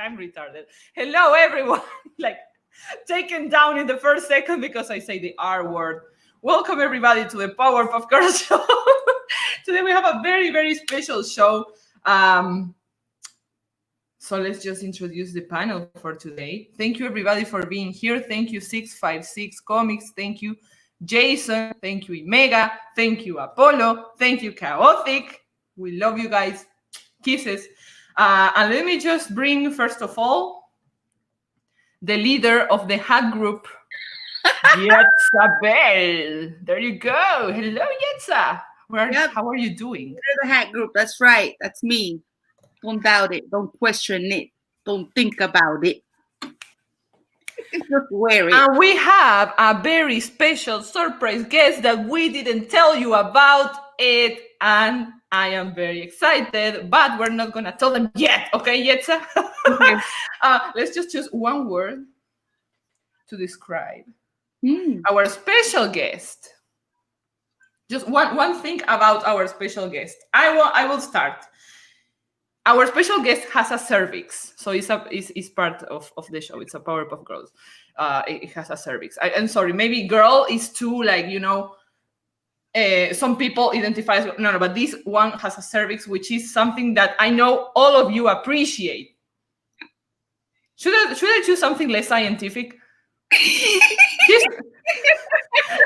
I'm retarded. Hello, everyone. Like, taken down in the first second because I say the R word. Welcome, everybody, to the Powerpuff Girls show. Today we have a very, very special show. So let's just introduce the panel for today. Thank you, everybody, for being here. Thank you, 656 Comics. Thank you, Jason. Thank you, Mega. Thank you, Apollo. Thank you, Chaotic. We love you guys. Kisses. And let me just bring, first of all, the leader of the hack group, Yetza Bell. There you go. Hello, Yetza. How are you doing? The hack group. That's right. That's me. Don't doubt it. Don't question it. Don't think about it. Just wear it. And we have a very special surprise guest that we didn't tell you about it. And I am very excited, but we're not going to tell them yet. Okay, Yetza? Okay. Let's just choose one word to describe our special guest. Just one thing about our special guest. I will start. Our special guest has a cervix, so it's part of the show. It's a Powerpuff Girls. It has a cervix. I'm sorry, maybe girl is too, like, you know, some people identify as, no, but this one has a cervix, which is something that I know all of you appreciate. Should I choose something less scientific?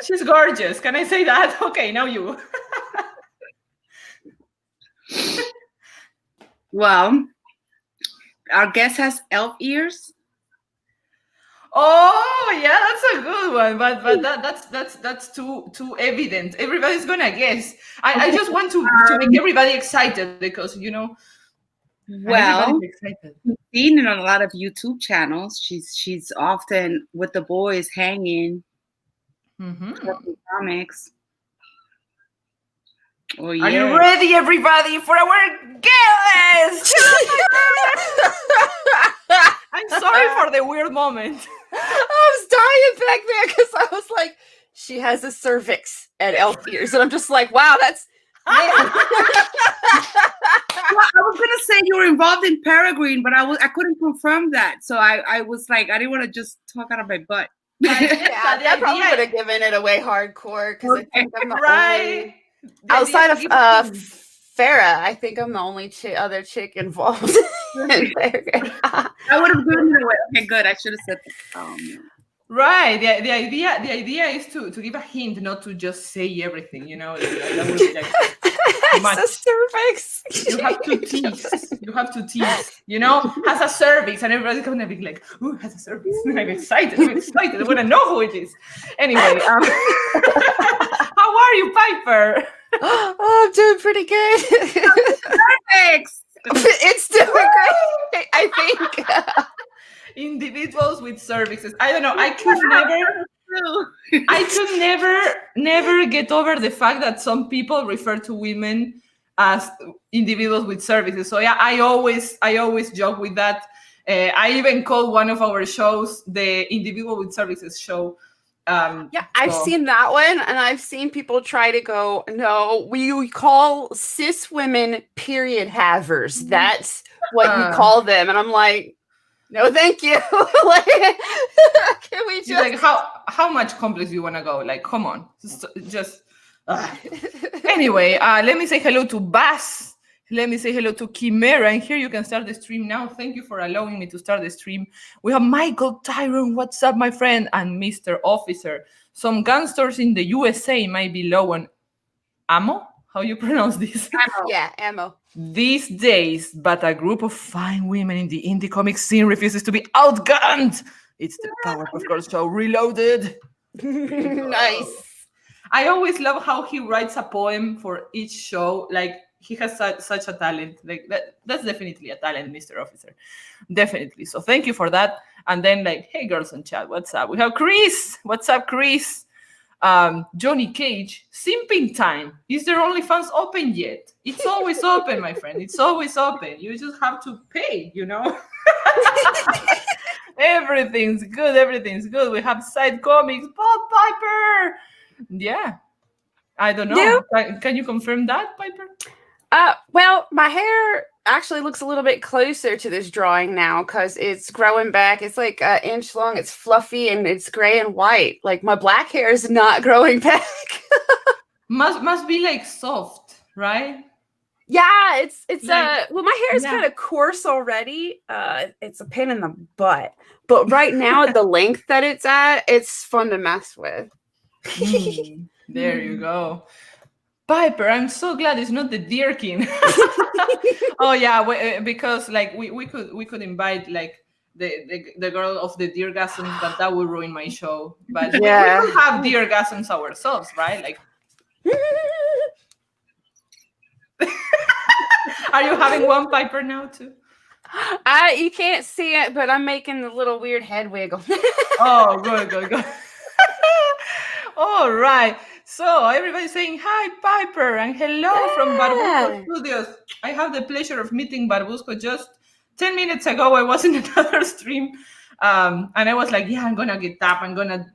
She's gorgeous. Can I say that? Okay, now you. Well, our guest has elf ears. Oh yeah, that's a good one, but that's too evident. Everybody's gonna guess. I just want to make everybody excited because, you know. Well, we've seen it on a lot of YouTube channels. She's often with the boys hanging. Comics. Oh, yeah. Are you ready, everybody, for our guest? I'm sorry for the weird moment. I was dying back there because I was like, she has a cervix and elf ears. And I'm just like, wow, that's... Well, I was gonna say you were involved in Peregrine, but I couldn't confirm that. So I was like, I didn't want to just talk out of my butt. Yeah, I probably would have given it away hardcore because I think I'm the only... Outside of Farrah, I think I'm the only other chick involved in Peregrine. I would have given it away. Okay, good. I should have said that. Right. The idea is to give a hint, not to just say everything. You know, that would be like much. It's a cervix. You have to tease. You have to tease. You know, has a cervix, and everybody's gonna be like, "Ooh, has a cervix." I'm excited. I want to know who it is. Anyway, how are you, Piper? Oh, I'm doing pretty good. Cervix. It's doing great. I think. Individuals with cervixes. I don't know. I could never get over the fact that some people refer to women as individuals with cervixes. So yeah, I always joke with that. I even call one of our shows the individual with cervixes show. I've seen that one, and I've seen people try to go, no, we call cis women period havers. That's what you call them. And I'm like, no, thank you. Like, can we just like how much complex you want to go? Like, come on, just. Anyway, let me say hello to Bass. Let me say hello to Chimera, and here you can start the stream now. Thank you for allowing me to start the stream. We have Michael Tyrone. What's up, my friend? And Mr. Officer. Some gun stores in the USA might be low on ammo. How you pronounce this? Ammo. Yeah, ammo. These days, but a group of fine women in the indie comic scene refuses to be outgunned. It's the Powerpuff Girls show reloaded. Nice. I always love how he writes a poem for each show. Like, he has such a talent. Like that's definitely a talent, Mr. Officer. Definitely. So thank you for that. And then, like, hey, girls on chat, what's up? We have Chris. What's up, Chris? Johnny Cage, simping time. Is there OnlyFans open yet? It's always open, my friend. It's always open. You just have to pay, you know? Everything's good. We have Side Comics, Bob Piper. Yeah. I don't know. Yeah. Can you confirm that, Piper? Well, my hair actually looks a little bit closer to this drawing now because it's growing back. It's like an inch long. It's fluffy and it's gray and white. Like my black hair is not growing back. Must be like soft, right? Yeah, it's Like, well, my hair is yeah. kind of coarse already. It's a pain in the butt. But right now, at the length that it's at, it's fun to mess with. There you go. Piper, I'm so glad it's not the Deer King. Oh yeah, because like we could invite like the girl of the Deer Gasms, but that would ruin my show. But Yeah. we could have Deer Gasms ourselves, right? Like, are you having one, Piper, now too? You can't see it, but I'm making the little weird head wiggle. Oh, good. All right. So everybody's saying hi, Piper, and hello from Barbusco Studios. I have the pleasure of meeting Barbusco just 10 minutes ago. I was in another stream, and I was like, yeah, I'm gonna get up. I'm gonna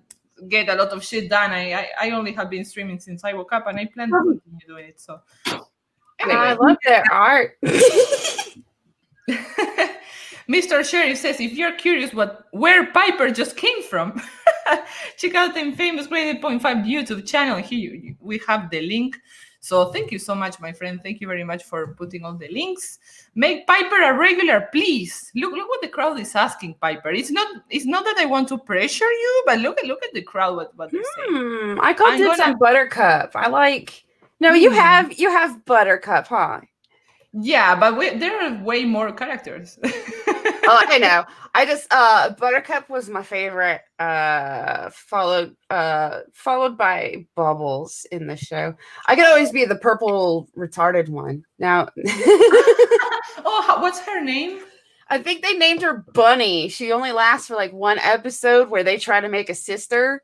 get a lot of shit done. I only have been streaming since I woke up, and I plan to continue doing it. So anyway. I love their art. Mr. Sheriff says, if you're curious where Piper just came from, check out the famous Grade 8.5 YouTube channel. Here we have the link. So thank you so much, my friend. Thank you very much for putting all the links. Make Piper a regular, please. Look what the crowd is asking, Piper. It's not that I want to pressure you, but look at the crowd. What they're saying. I called it some Buttercup. I like. No, you have Buttercup, huh? Yeah, but there are way more characters. Oh, I know. I just Buttercup was my favorite. Followed by Bubbles in the show. I could always be the purple retarded one. Now, oh, what's her name? I think they named her Bunny. She only lasts for like one episode where they try to make a sister.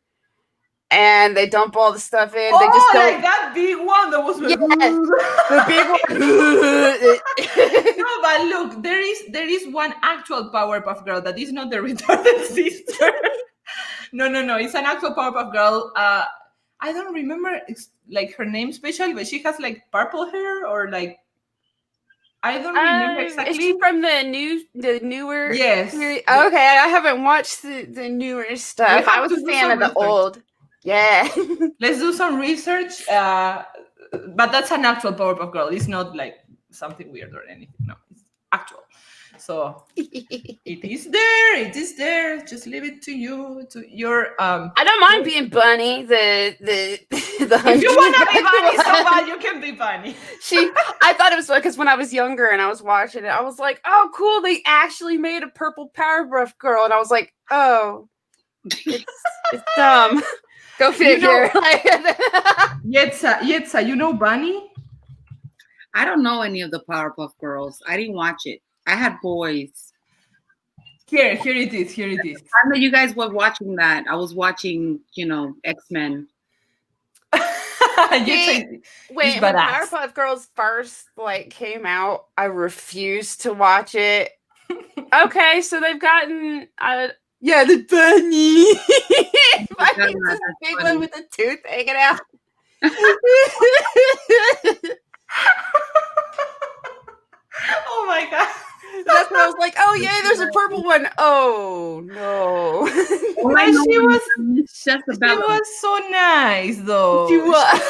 And they dump all the stuff in. They just don't. Like that big one that was yes, the big one. No, but look, there is one actual Powerpuff Girl that is not the retarded sister. No, it's an actual Powerpuff Girl. I don't remember like her name specially, but she has like purple hair or like I don't remember exactly. Is she from the newer? Yes. Okay, I haven't watched the newer stuff. I was a fan of the old. Yeah. Let's do some research. But that's an actual Powerpuff Girl. It's not like something weird or anything. No, it's actual. So it is there. Just leave it to your I don't mind being Bunny. The if you wanna be Bunny so bad, you can be Bunny. I thought it was because when I was younger and I was watching it, I was like, oh cool, they actually made a purple Powerpuff Girl, and I was like, oh, it's dumb. Go figure. Yetza, you know Bunny? I don't know any of the Powerpuff Girls. I didn't watch it. I had boys. Here it is. I know you guys were watching that. I was watching, X-Men. Wait, when Powerpuff Girls first came out, I refused to watch it. Okay, so they've gotten yeah, the bunny. This big one with the tooth hanging out. Oh my god. That's when I was like, oh yay, there's a purple one. Oh no. Well, she was so nice though. She was.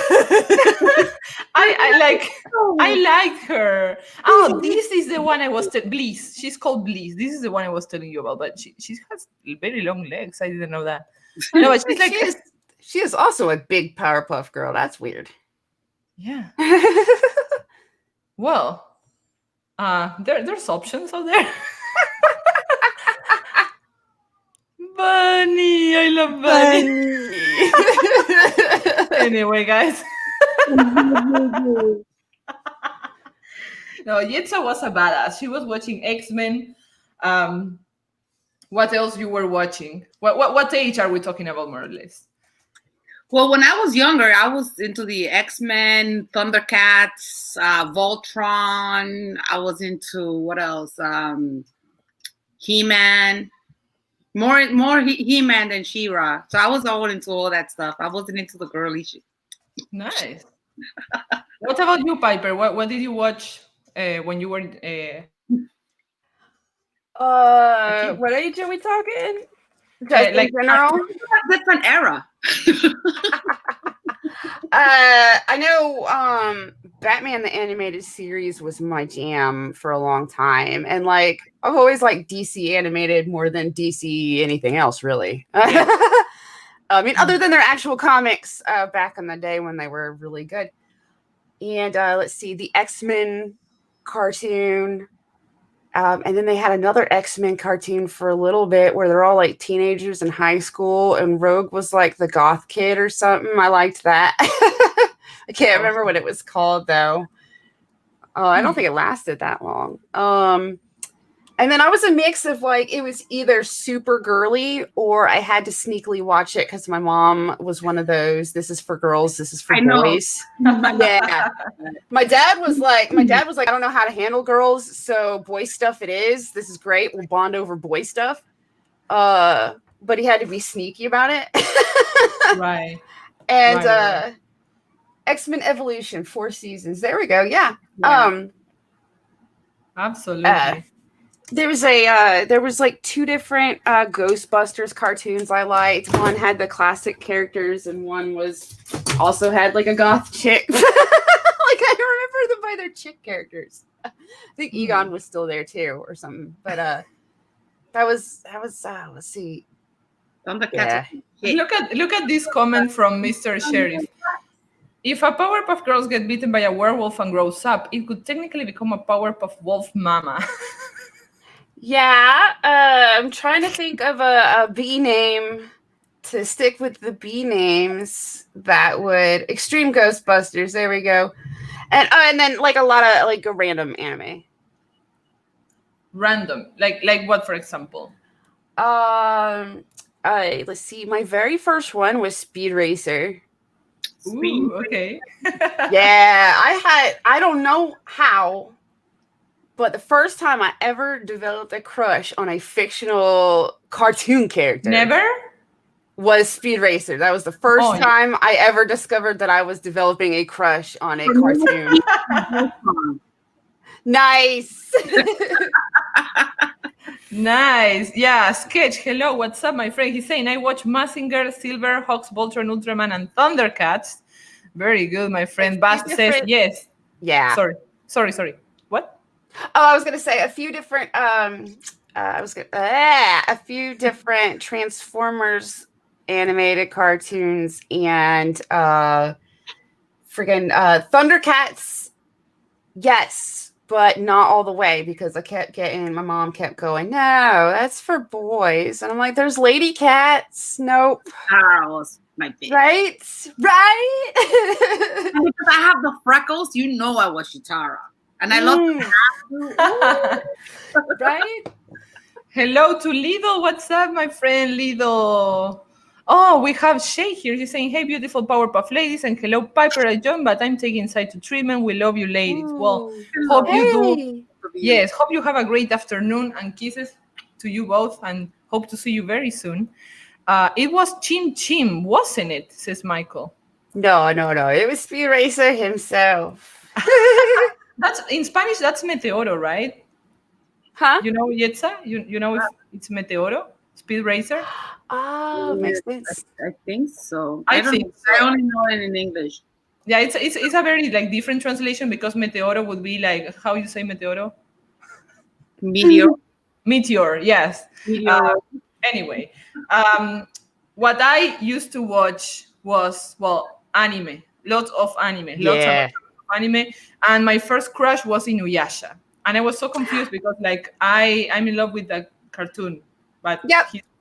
I liked her. Oh, this is the one I was Bliss. She's called Bliss. This is the one I was telling you about, but she has very long legs. I didn't know that. No, but she's like she is also a big Powerpuff Girl. That's weird. Yeah. Well, there's options out there. Bunny, I love Bunny. Anyway, guys. No, Yetza was a badass. She was watching X-Men. What else you were watching? What age are we talking about, more or less? Well, when I was younger, I was into the X-Men, Thundercats, Voltron. I was into what else? He-Man. More He-Man than She-Ra. So I was all into all that stuff. I wasn't into the girly shit. Nice. What about you, Piper? What did you watch when you were What age are we talking? like in general? A different era. I know Batman the animated series was my jam for a long time, and like I've always liked DC animated more than DC anything else, really. I mean, other than their actual comics back in the day when they were really good. And let's see, the X-Men cartoon. And then they had another X-Men cartoon for a little bit where they're all like teenagers in high school, and Rogue was like the goth kid or something. I liked that. I can't remember what it was called though. I don't think it lasted that long. And then I was a mix of like, it was either super girly or I had to sneakily watch it because my mom was one of those, this is for girls, this is for boys. Yeah. My dad was like, I don't know how to handle girls, so boy stuff it is. This is great. We'll bond over boy stuff. But he had to be sneaky about it. right. And right. X-Men Evolution, 4 seasons. There we go. Yeah. Absolutely. There was like 2 different Ghostbusters cartoons I liked. One had the classic characters, and one was also had like a goth chick. Like I remember them by their chick characters. I think Egon was still there too, or something. But that was let's see. Yeah. Look at this comment from Mr. Sheriff. If a Powerpuff Girls get bitten by a werewolf and grows up, it could technically become a Powerpuff Wolf Mama. Yeah, I'm trying to think of a bee name to stick with the bee names that would Extreme Ghostbusters. There we go, and then like a lot of like a random anime. Random, like what, for example? Let's see. My very first one was Speed Racer. Ooh, okay. Yeah, I don't know how. But the first time I ever developed a crush on a fictional cartoon character was Speed Racer. That was the first time I ever discovered that I was developing a crush on a cartoon. Nice. Nice. Yeah, Sketch. Hello, what's up, my friend? He's saying, I watch Mazinger, Silverhawks, Voltron, Ultraman, and Thundercats. Very good, my friend. Bast says yes. Yeah. Sorry. What? Oh, I was gonna say a few different a few different Transformers animated cartoons and Thundercats. Yes, but not all the way because my mom kept going, no, that's for boys. And I'm like, there's lady cats. Nope. Charles, my baby. Right? And because I have the freckles, you know I was Chitara. And I love right? Hello to Lido. What's up, my friend Lido? Oh, we have Shay here. She's saying, hey, beautiful Powerpuff ladies. And hello, Piper. I joined, but I'm taking side to treatment. We love you, ladies. Well, hope you do. Yes, hope you have a great afternoon, and kisses to you both, and hope to see you very soon. It was Chim Chim, wasn't it? Says Michael. No. It was Speed Racer himself. That's in Spanish. That's Meteoro, right? Huh? You know, Yetza? You know if it's Meteoro, Speed Racer? Oh, makes sense. I think so. I think so. I only know it in English. Yeah, it's a very like different translation because Meteoro would be like, how you say Meteoro? Meteor, yes. Anyway, what I used to watch was, anime. Lots of anime. Lots of anime. And my first crush was Inuyasha. And I was so confused because like I'm in love with the cartoon. But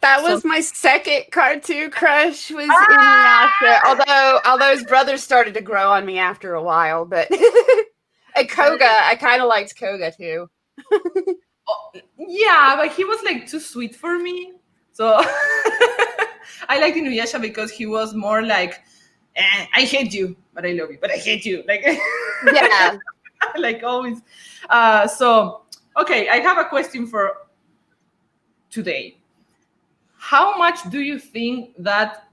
that was my second cartoon crush was Inuyasha. Although his brothers started to grow on me after a while, but and Koga, I kind of liked Koga too. Yeah, but he was like too sweet for me. So I liked Inuyasha because he was more like, I hate you, but I love you, but I hate you. Like yeah. Like always. So okay, I have a question for today. How much do you think that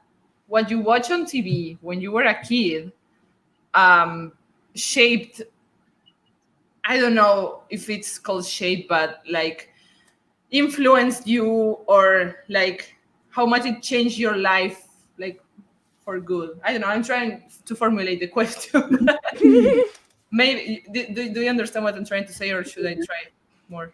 what you watch on TV when you were a kid shaped, I don't know if it's called shape, but like influenced you, or like how much it changed your life, like for good? I don't know. I'm trying to formulate the question. Maybe do you understand what I'm trying to say, or should I try more?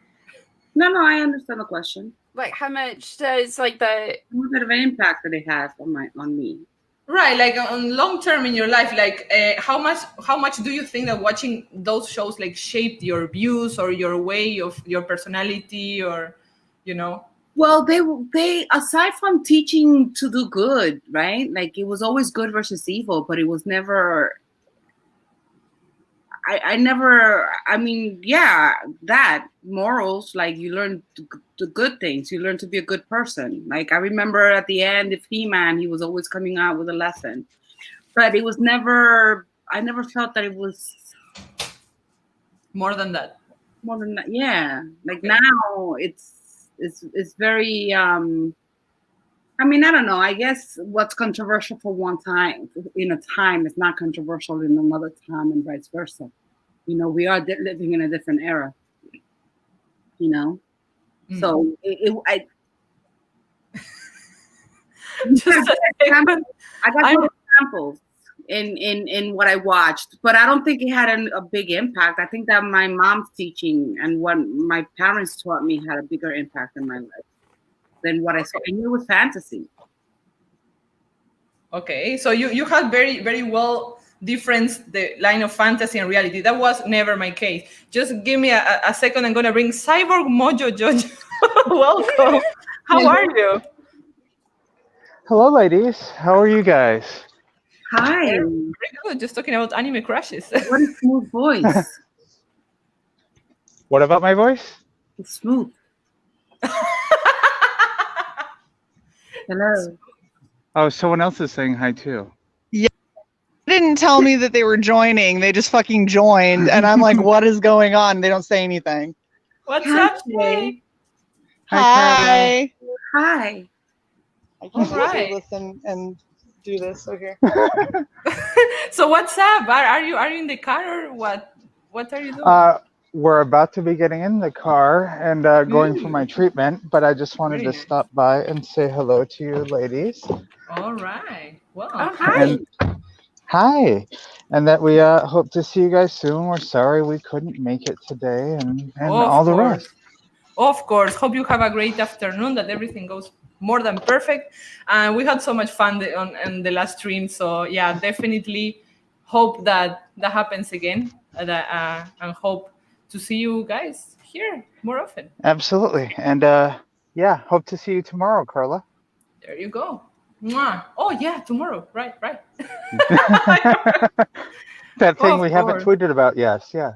No, I understand the question. Like, how much does like the What kind of an impact did it have on me? Right, like on long term in your life, like how much do you think that watching those shows like shaped your views or your way of your personality, or you know? Well, they aside from teaching to do good, right? Like it was always good versus evil, but it was never. I never. I mean, yeah, that morals. Like you learn the good things. You learn to be a good person. Like I remember at the end of He-Man, he was always coming out with a lesson, but it was never. I never felt that it was More than that. more than that. Yeah, like now it's very. I mean, I don't know. I guess what's controversial for one time in a time is not controversial in another time, and vice versa. You know, we are living in a different era. You know, so I Just a second. I got good examples in what I watched, but I don't think it had a big impact. I think that my mom's teaching and what my parents taught me had a bigger impact in my life than what I saw. I knew it was fantasy. Okay, so you had very, very well difference the line of fantasy and reality. That was never my case. Just give me a second. I'm gonna bring Cyborg Mojo Jojo. Welcome. How are you? Hello, ladies. How are you guys? Hi. Very good. Just talking about anime crushes. What a smooth voice. What about my voice? It's smooth. Hello. Oh, someone else is saying hi too. They didn't tell me that they were joining. They just fucking joined, and I'm like, "What is going on?" They don't say anything. What's Hi, up, Shay? Hi. Hi. I can't Alright. listen and do this. Okay. So what's up? Are you in the car, or what? What are you doing? We're about to be getting in the car and going for my treatment, but I just wanted to Brilliant. stop by and say hello to you, ladies. All right. Well, Oh, hi. And hi, and that we hope to see you guys soon. We're sorry we couldn't make it today, and Of all the course. rest. Of course. Hope you have a great afternoon, that everything goes more than perfect. And we had so much fun on the last stream. So yeah, definitely hope that happens again. And hope to see you guys here more often. Absolutely, and yeah, hope to see you tomorrow, Carla. There you go. Mwah. Oh yeah, tomorrow. Right. That thing Of we haven't course. tweeted about. Yes, yeah,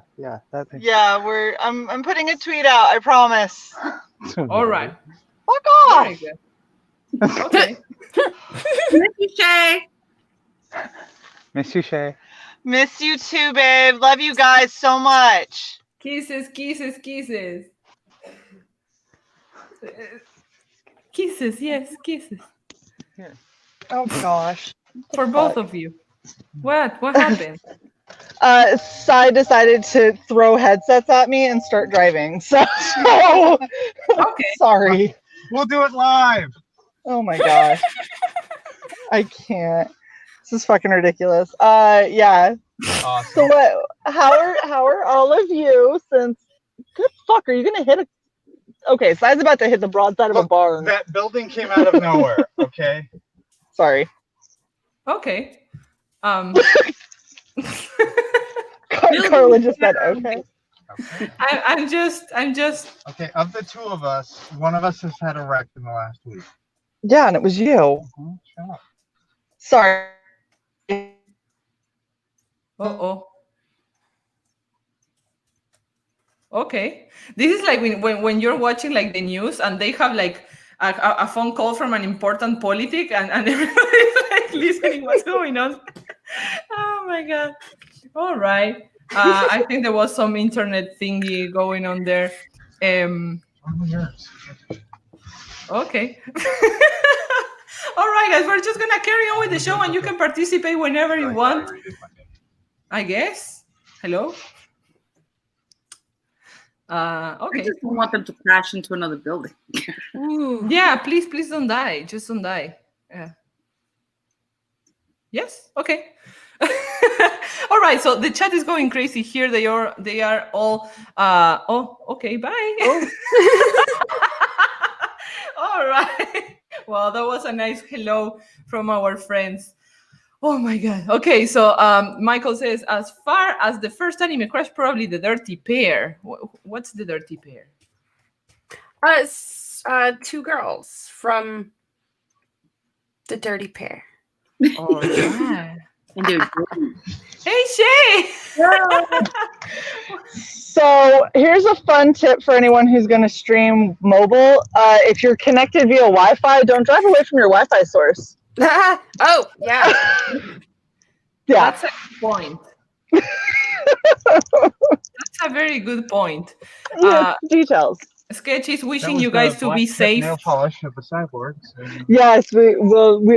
that thing. Yeah, I'm putting a tweet out. I promise. All right. Fuck Very off. good. Okay. Miss you, Shay. Miss you, Shay. Miss you too, babe. Love you guys so much. Kisses. Kisses, yes, kisses. Oh gosh. For both of you. What happened? Sai decided to throw headsets at me and start driving. So Okay. sorry. We'll do it live. Oh my gosh. I can't. This is fucking ridiculous. Yeah. Awesome. So what? How are all of you? Since good fuck, are you gonna hit a? Okay, Sai's about to hit the broadside of a barn. That building came out of nowhere. Okay. Sorry. Okay. Carla just said okay. Okay. I'm just Okay. Of the two of us, one of us has had a wreck in the last week. Yeah, and it was you. Shut up. Sorry. Okay. This is like when you're watching like the news and they have like a phone call from an important politic and everybody's like listening what's going on. Oh my god. All right. I think there was some internet thingy going on there. Okay. All right, guys, we're just gonna carry on with the show and you can participate whenever you want. I guess. Hello? I Okay. just don't want them to crash into another building. Yeah, please don't die. Just don't die. Yeah. Yes? Okay. All right, so the chat is going crazy here. They are all okay, bye. All right. Well, that was a nice hello from our friends. Oh my god. Okay, so Michael says, as far as the first anime crush, probably the Dirty Pair. What's the Dirty Pair? It's two girls from the Dirty Pair. Oh yeah. And they're good. Hey Shay. So here's a fun tip for anyone who's going to stream mobile. If you're connected via Wi-Fi, don't drive away from your Wi-Fi source. Oh, yeah. Yeah. That's a good point. That's a very good point. Yes, details. Sketch is That wishing was you the guys to be black tip safe. Nail polish of a cyborg. So. Yes, we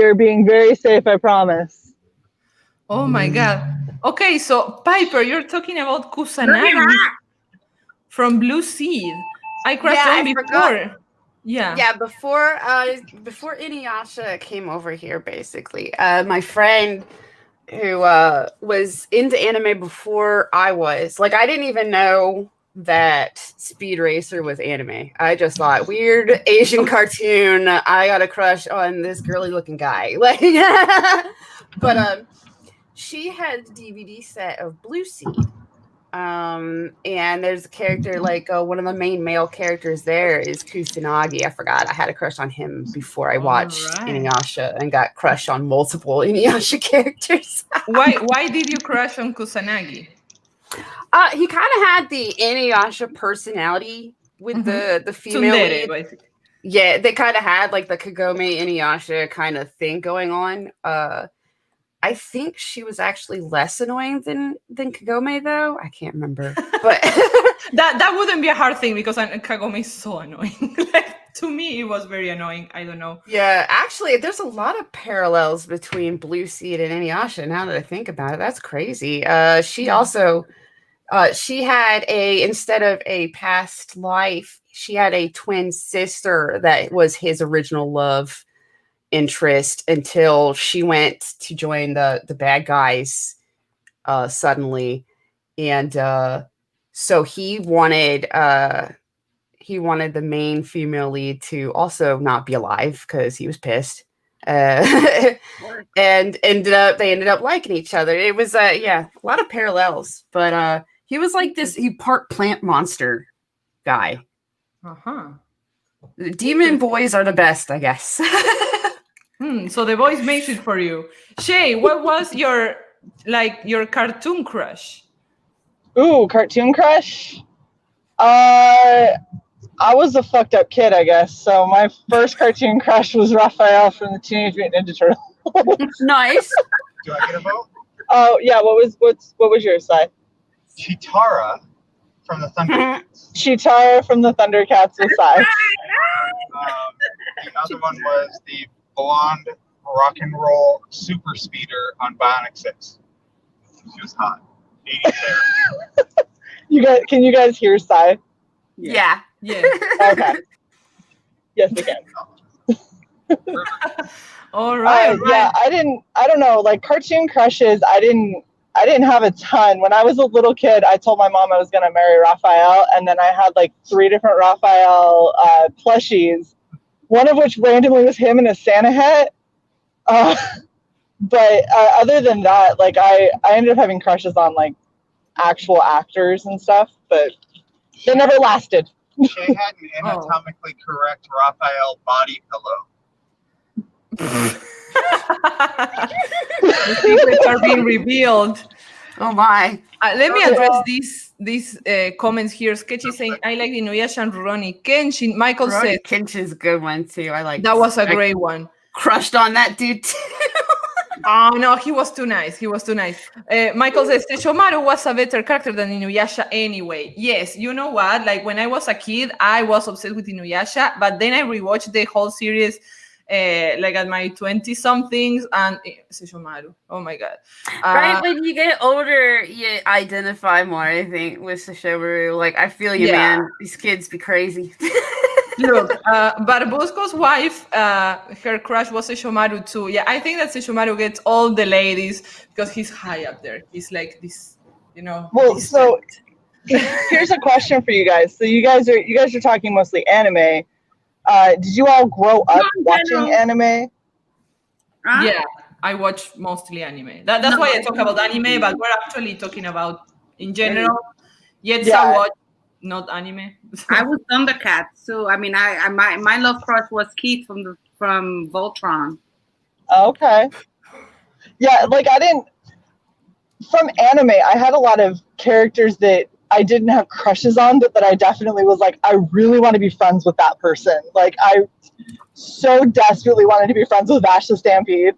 are being very safe, I promise. Oh my god. Okay, so Piper, you're talking about Kusanagi from Blue Seed. I crashed Yeah, on I before. forgot. Yeah. Yeah, before Inuyasha came over here, basically, my friend who was into anime before I was, like, I didn't even know that Speed Racer was anime. I just thought weird Asian cartoon. I got a crush on this girly looking guy. Like, but she had the DVD set of Blue Seed. And there's a character like one of the main male characters there is Kusanagi. I forgot. I had a crush on him before I watched Inuyasha and got crushed on multiple Inuyasha characters. Why did you crush on Kusanagi? He kind of had the Inuyasha personality with the female Tsundere, lead. basically. Yeah, they kind of had like the Kagome Inuyasha kind of thing going on. I think she was actually less annoying than Kagome, though. I can't remember, but that wouldn't be a hard thing because Kagome is so annoying. Like, to me, it was very annoying. I don't know. Yeah, actually, there's a lot of parallels between Blue Seed and Inuyasha. Now that I think about it, that's crazy. She also, she had instead of a past life, she had a twin sister that was his original love interest until she went to join the bad guys suddenly, and so he wanted the main female lead to also not be alive because he was pissed, and they ended up liking each other. It was a lot of parallels, but he was like this part plant monster guy. The demon boys are the best, I guess. So the voice makes it for you. Shay, what was your cartoon crush? Ooh, cartoon crush? I was a fucked up kid, I guess. So my first cartoon crush was Raphael from the Teenage Mutant Ninja Turtles. Nice. Do I get a vote? Oh yeah, what was yours, Si? Chitara from the Thundercats. Chitara from the Thundercats was Si. The other one was the blonde rock and roll super speeder on Bionic 6. She was hot. 80s hair. Can you guys hear Si? Yeah. Yeah. Okay. Yes, we can. All right. Yeah, I don't know, like cartoon crushes, I didn't have a ton. When I was a little kid, I told my mom I was going to marry Raphael, and then I had like 3 different Raphael plushies, one of which randomly was him in a Santa hat. But other than that, like I ended up having crushes on like actual actors and stuff, but they never lasted. Shay had an anatomically correct Raphael body pillow. The secrets are being revealed. Oh my. Let me address these comments here. Sketchy saying, I like Inuyasha and Rurouni Kenshin. Michael said Kenshin's a good one too. I like that was a great one. Crushed on that dude too. Oh no, he was too nice. Michael says Teshomaru was a better character than Inuyasha anyway. Yes, you know what? Like when I was a kid, I was obsessed with Inuyasha, but then I rewatched the whole series like at my 20 somethings, and Sesshomaru. Oh my god! Right when you get older, you identify more. I think with Sesshomaru. Like I feel you, Yeah. man. These kids be crazy. Look, Barbosco's wife, her crush was Sesshomaru too. Yeah, I think that Sesshomaru gets all the ladies because he's high up there. He's like this, Well, this- so here's a question for you guys. So you guys are talking mostly anime. Did you all grow up watching anime? Huh? yeah, I watch mostly anime. That's No, why I talk about anime, but we're actually talking about in general. Yetsa Yeah. watch, not anime. I was Thundercats too. I mean, my love crush was Keith from Voltron. Okay. Yeah, like I didn't. From anime, I had a lot of characters that I didn't have crushes on, but that I definitely was like, I really want to be friends with that person. Like, I so desperately wanted to be friends with Vash the Stampede.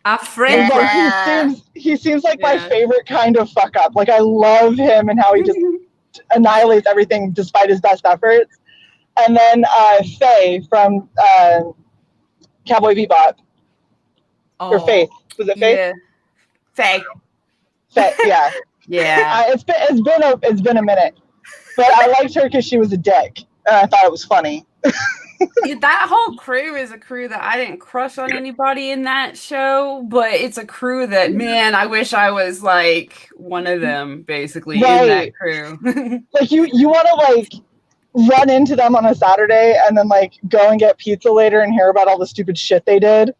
A friend. Like, Yeah. he seems like my Yeah. favorite kind of fuck up. Like, I love him and how he just annihilates everything despite his best efforts. And then Faye from Cowboy Bebop, or Faith. Was it Faith? Yeah. Faye. Faye, yeah. Yeah. It's been a minute, but I liked her because she was a dick, and I thought it was funny. That whole crew is a crew that I didn't crush on anybody in that show, but it's a crew that, man, I wish I was like one of them, basically, in that Right. crew. Like you want to like run into them on a Saturday and then like go and get pizza later and hear about all the stupid shit they did.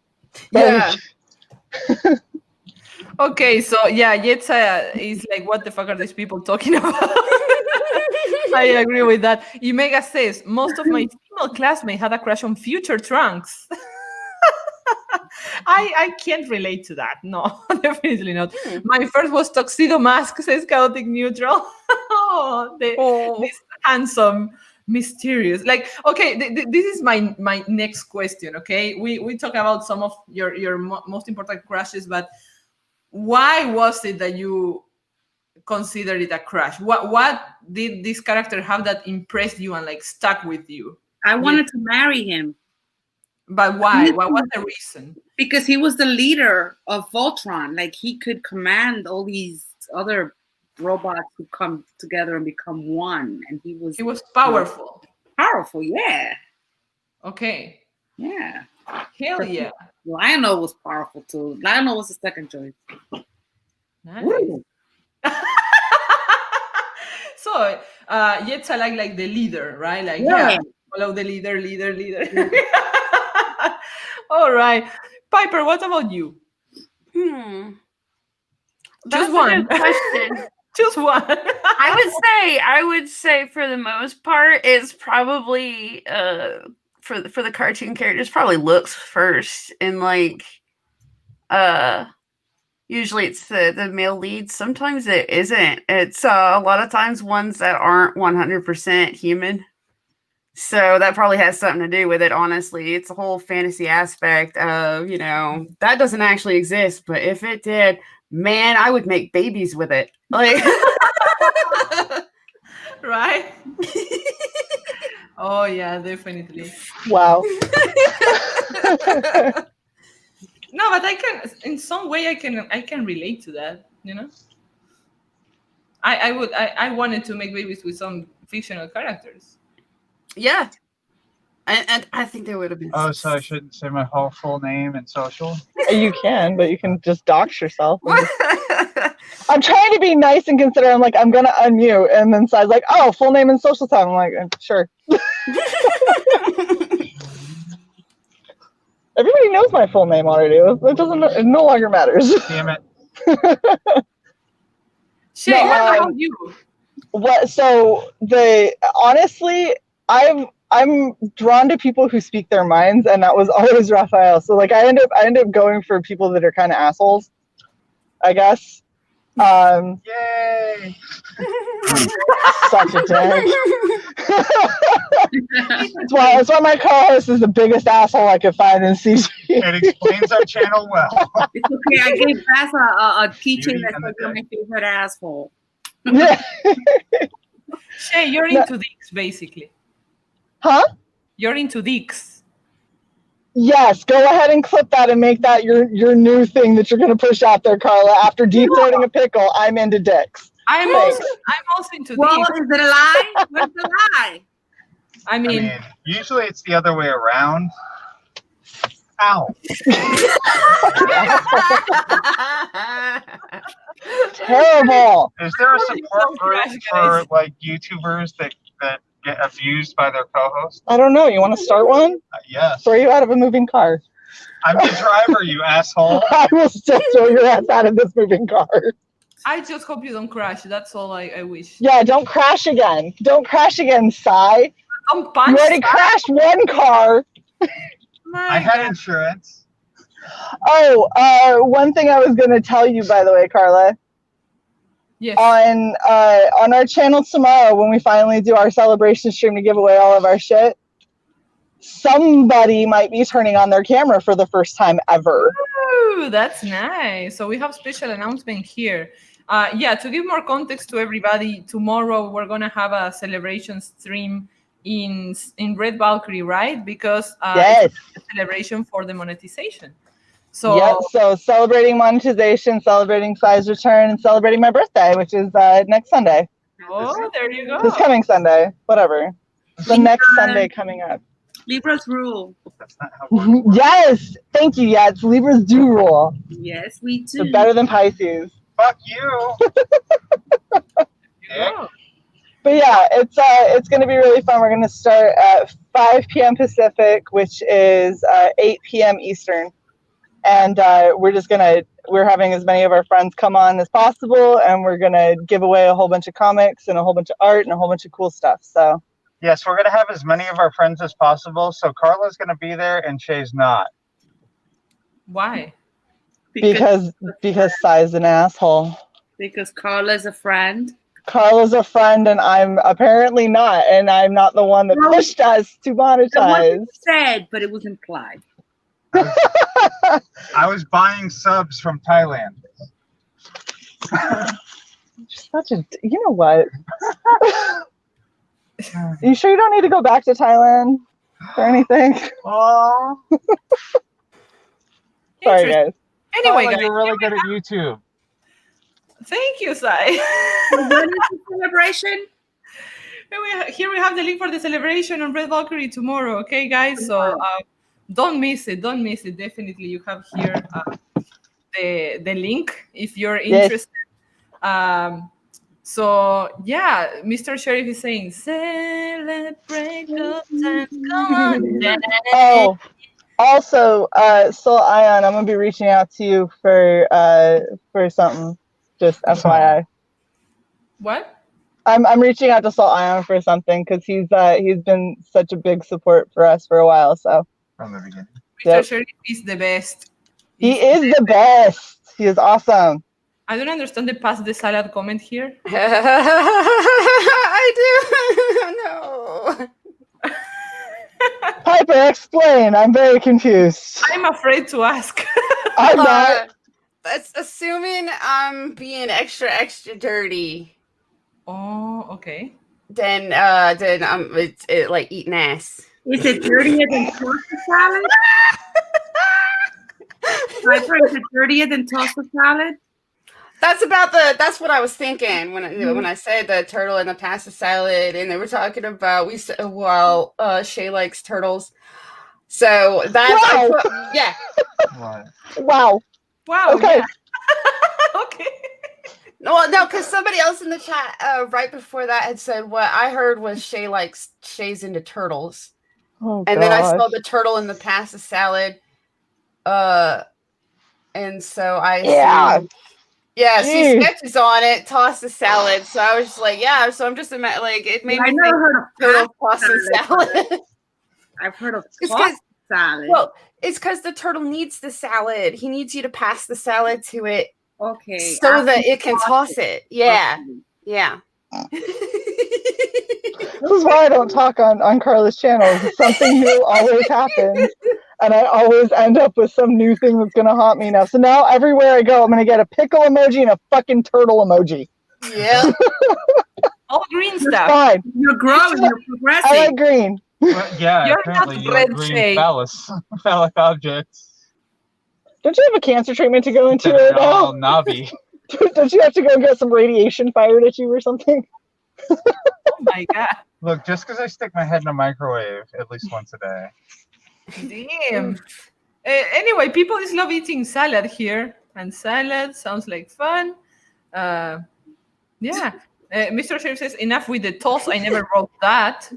Yeah. Okay, so yeah, Yetsa is like, what the fuck are these people talking about? I agree with that. Imega says, most of my female classmates had a crush on Future Trunks. I can't relate to that. No, definitely not. My first was Tuxedo Mask, says Chaotic Neutral. This handsome, mysterious. Like, okay, this is my next question, okay? We talk about some of your most important crushes, but why was it that you considered it a crush? What did this character have that impressed you and like stuck with you? I wanted to marry him But why? What was the reason? because he was the leader of Voltron. Like he could command all these other robots who come together and become one, and he was Powerful. powerful. Yeah, Okay. yeah. Hell yeah. Lionel was powerful too. Lionel was the second choice. Nice. Woo. So Yetsa like the leader, right? Like Yeah. follow the leader. All right. Piper, what about you? That's one. a good question. Choose one. I would say for the most part, it's probably for the cartoon characters, probably looks first, and like usually it's the male lead. Sometimes it isn't. It's a lot of times ones that aren't 100% human. So that probably has something to do with it. Honestly, it's a whole fantasy aspect of that doesn't actually exist, but if it did, man, I would make babies with it. Like. Right? Oh yeah, definitely. Wow. No, but I can, in some way, I can relate to that. I wanted to make babies with some fictional characters. Yeah. And I think they would have been. Oh, so I shouldn't say my whole full name and social? You can, but you can just dox yourself. I'm trying to be nice and considerate. I'm like, I'm gonna unmute, and then Sai's like, oh, full name and social time. I'm like, sure. Everybody knows my full name already. It no longer matters. Damn it. Shay, No, what about you? Honestly, I'm drawn to people who speak their minds, and that was always Raphael. So like I end up going for people that are kind of assholes, I guess. Yay! Such a dick. That's why my co-host is the biggest asshole I could find in CG. It explains our channel well. It's okay. I gave Bass a keychain Beauty that and the says you're my favorite asshole. Yeah. Shay, you're into dicks, basically. Huh? You're into dicks. Yes, go ahead and clip that and make that your new thing that you're going to push out there, Carla. After deep throating a pickle, I'm into dicks. I'm Thanks. also into Well, this. is it a lie? What's the lie? I mean, usually it's the other way around. Ow. Terrible. Is there a support group for like YouTubers that get abused by their co-host? I don't know. You want to start one? Yes. Throw you out of a moving car. I'm the driver, you asshole. I will still throw your ass out of this moving car. I just hope you don't crash. That's all I wish. Yeah, don't crash again. Don't crash again, Sai. Don't punch. You already crashed one car. I had insurance. Oh, one thing I was going to tell you, by the way, Carla. Yes. On our channel tomorrow, when we finally do our celebration stream to give away all of our shit, somebody might be turning on their camera for the first time ever. Ooh, that's nice. So we have special announcement here. Yeah, to give more context to everybody, tomorrow we're gonna have a celebration stream in Red Valkyrie, right? Because Yes. it's a celebration for the monetization. So Yep. So celebrating monetization, celebrating Sai's return, and celebrating my birthday, which is next Sunday. oh, there you go. This coming Sunday, whatever. The next Sunday coming up. Libras rule. That's not how it works. Yes. Thank you. Yeah, it's Libras do rule. Yes, we do. They're better than Pisces. Fuck you. Oh, But yeah, it's going to be really fun. We're going to start at 5 p.m. Pacific, which is 8 p.m. Eastern. And we're having as many of our friends come on as possible, and we're going to give away a whole bunch of comics and a whole bunch of art and a whole bunch of cool stuff. So Yes, we're going to have as many of our friends as possible. So Carla's going to be there and Shay's not. why? because Sai's an asshole. Because Carla's a friend. Carla's a friend, and I'm apparently not, and I'm not the one that No. pushed us to It monetize. wasn't said, but it was implied. I was buying subs from Thailand. Such a, you know what? You sure you don't need to go back to Thailand or anything? Oh, Sorry, Interesting. guys. Anyway, Carla, guys, you're really good at YouTube. thank you, Sai. When is the celebration? Here we have the link for the celebration on Red Valkyrie tomorrow. Okay, guys. So don't miss it. Don't miss it. Definitely, you have here the link if you're Yes. interested. So yeah, Mr. Sheriff is saying, celebrate good times. Come on, Dad." Oh, also, Soul Ion, I'm gonna be reaching out to you for something. Just FYI. What? I'm reaching out to Soul Ion for something because he's been such a big support for us for a while. So From the beginning. Mr. Yep. Sheriff is the best. he is the best. He is awesome. I don't understand the pass the salad comment here. I do. No. Piper, explain. I'm very confused. I'm afraid to ask. I'm not. That's assuming I'm being extra dirty. Oh, okay. Then it's like eating ass. Is it dirtier than toaster salad? Piper, is it dirtier than toaster salad? That's what I was thinking when I said the turtle and the pasta salad, and they were talking about Shay likes turtles. So that's Wow. yeah. What? Wow. Wow. Okay. Yeah. Okay. No, because somebody else in the chat right before that had said what I heard was Shay's into turtles. Oh, And then I gosh. saw the turtle in the pasta salad. And so I Yeah. assumed- yeah, see Jeez. sketches on it, toss the salad. So I was just like, yeah, so I'm just like it made I me never think heard of turtle pasta pasta salad. I've heard of It's toaster 'cause- salad. Well, it's because the turtle needs the salad. He needs you to pass the salad to it okay. so that it can toss it. Yeah. Okay. Yeah. This is why I don't talk on Carla's channel. Something new always happens. And I always end up with some new thing that's going to haunt me now. So now everywhere I go, I'm going to get a pickle emoji and a fucking turtle emoji. Yeah. All green It's stuff. fine. You're growing. You're I progressing. like green. Well, yeah, You're apparently not you like red green shade. phallic objects. Don't you have a cancer treatment to go into That right are all now? knobby. Don't you have to go and get some radiation fired at you or something? Oh my god. Look, just because I stick my head in a microwave at least once a day. Damn. Anyway, people just love eating salad here, and salad sounds like fun. Yeah. Mr. Sheriff says, enough with the toss. I never wrote that.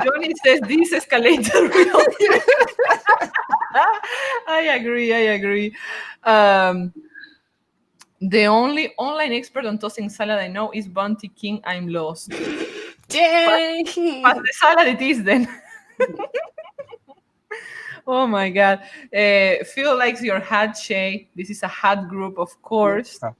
Johnny says, this escalated real quick. I agree. The only online expert on tossing salad I know is Bounty King. I'm lost. Dang. But the salad it is then. Oh my god. Phil likes your hat, Shay. This is a hat group, of course. Stop.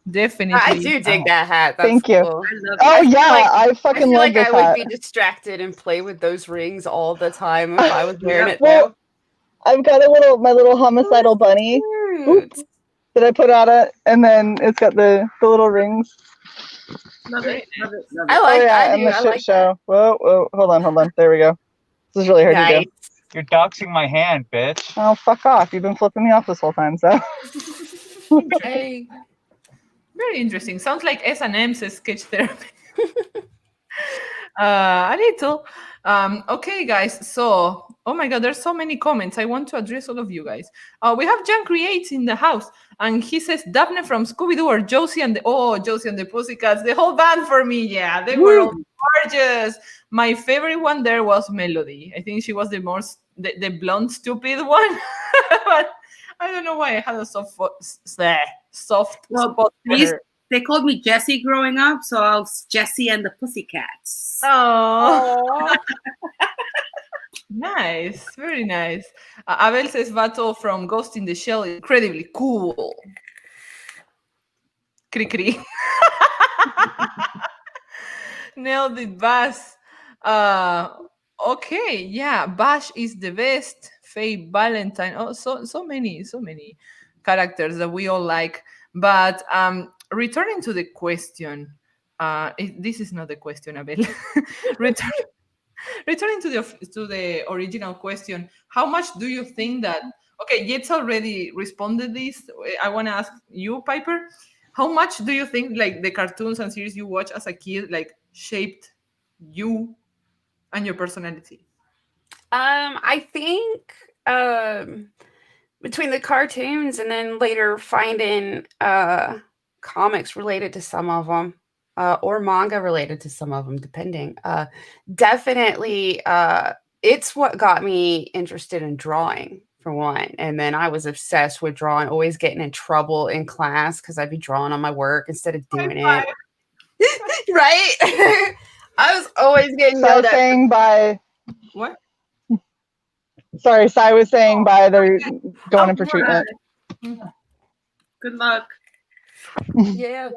Definitely. I do dig that hat. That's Thank you. cool. I love Oh it. yeah, like- I I fucking feel love like this I would hat. be distracted and play with those rings all the time if I was wearing it. Well, I've got my little homicidal bunny Cute. that I put on it, and then it's got the little rings. Love it. Love it. Love I it. like that. and the I shit like show. Whoa, hold on. There we go. This is really hard to Nice. do. You're doxing my hand, bitch. Oh, fuck off. You've been flipping me off this whole time, so. Hey. Very interesting. Sounds like S&M says sketch therapy. A little. Okay, guys. So, oh my God, there's so many comments. I want to address all of you guys. We have John Creates in the house, and he says Daphne from Scooby-Doo or Josie and the Pussycats, the whole band for me. Yeah, they were all gorgeous. My favorite one there was Melody. I think she was the blonde, stupid one. But I don't know why I had a soft Well, spot for her. They called me Jessie growing up, so I was Jessie and the Pussycats. Oh, nice, very nice. Abel says Vato from Ghost in the Shell, incredibly cool. Cri. Nailed it, Bass. Okay, yeah, Bash is the best. Faye Valentine. Oh, so many characters that we all like. But returning to the question, this is not the question, Abel. Returning to the original question, how much do you think that? Okay, Jets already responded this. I want to ask you, Piper. How much do you think like the cartoons and series you watch as a kid like shaped you and your personality? I think between the cartoons and then later finding comics related to some of them or manga related to some of them, depending. Definitely, it's what got me interested in drawing, for one. And then I was obsessed with drawing, always getting in trouble in class because I'd be drawing on my work instead of doing it. Right? I was always getting So yelled at. saying by. What? Sorry, Sai was saying by they're going in for treatment. Good luck. Yeah.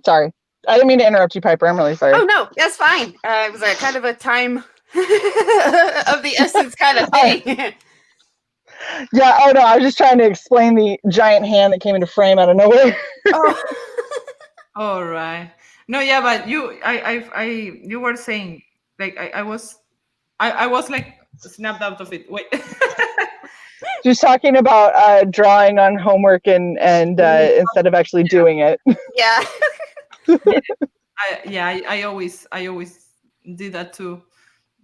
Sorry. I didn't mean to interrupt you, Piper. I'm really sorry. Oh no, that's fine. It was a kind of a time of the essence kind of thing. Yeah, oh no, I was just trying to explain the giant hand that came into frame out of nowhere. Oh. All right. No, yeah, but you were saying like I was like snapped out of it. Wait. Just talking about drawing on homework and instead of actually doing it. Yeah. I always did that too.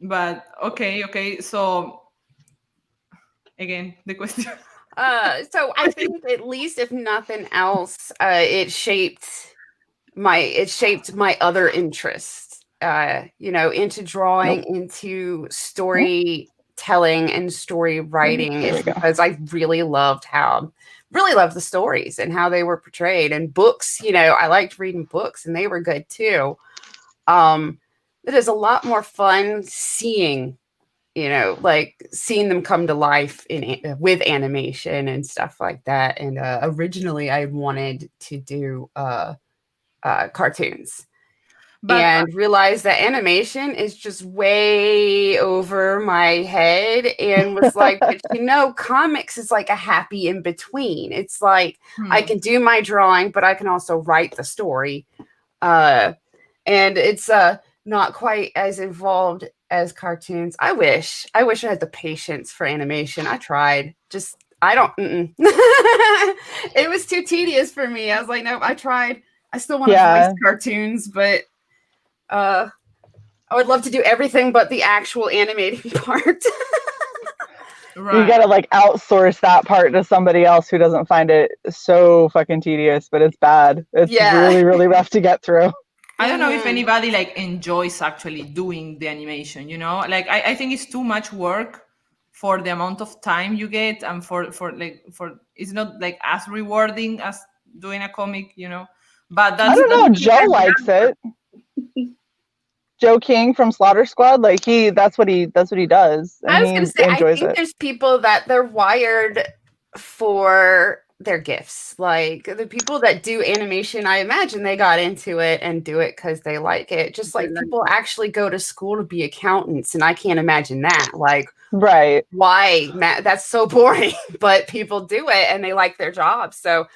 But okay. So again, the question. So I think at least if nothing else, it shaped my other interests. Into drawing, into storytelling and story writing, is because I really loved the stories and how they were portrayed. And books, I liked reading books and they were good too. It is a lot more fun seeing them come to life with animation and stuff like that. And originally I wanted to do cartoons. And realized that animation is just way over my head, and was like, but comics is like a happy in between. It's like I can do my drawing, but I can also write the story. And it's not quite as involved as cartoons. I wish I had the patience for animation. I tried. I don't. It was too tedious for me. I was like, no, I tried. I still want to voice cartoons, but I would love to do everything but the actual animating part. Right. You gotta like outsource that part to somebody else who doesn't find it so fucking tedious, but it's bad. It's really, really rough to get through. I don't know if anybody like enjoys actually doing the animation, you know? Like I think it's too much work for the amount of time you get, and for it's not like as rewarding as doing a comic, you know? But that's, I don't know, Joe likes it. Joe King from Slaughter Squad, like that's what he does. And I was gonna say, I think there's people that they're wired for their gifts. Like the people that do animation, I imagine they got into it and do it because they like it. Just like people actually go to school to be accountants, and I can't imagine that. Like, right? Why, Matt? That's so boring. But people do it and they like their job. So,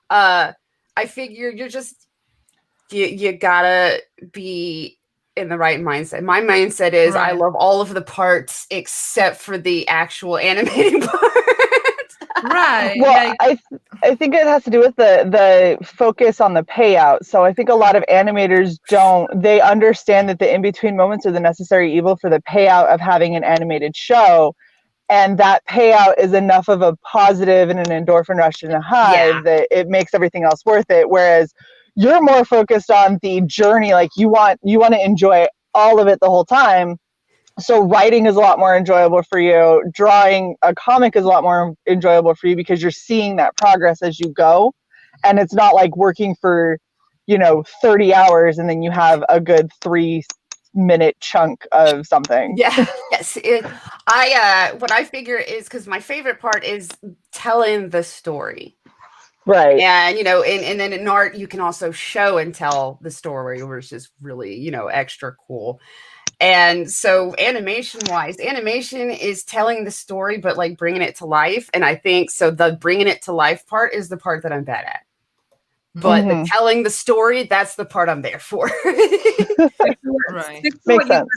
I figure you gotta be in the right mindset. My mindset is I love all of the parts except for the actual animating part. Right. Well, I think it has to do with the focus on the payout. So I think a lot of animators they understand that the in-between moments are the necessary evil for the payout of having an animated show. And that payout is enough of a positive and an endorphin rush and a high that it makes everything else worth it. Whereas you're more focused on the journey, like you want to enjoy all of it the whole time. So writing is a lot more enjoyable for you. Drawing a comic is a lot more enjoyable for you because you're seeing that progress as you go. And it's not like working for, 30 hours and then you have a good 3-minute chunk of something. Yeah. Yes. What I figure is, because my favorite part is telling the story. Right. And, and then in art, you can also show and tell the story, which is really, extra cool. And so animation is telling the story, but like bringing it to life. And I think so the bringing it to life part is the part that I'm bad at. But the telling the story, that's the part I'm there for. Right. Makes sense.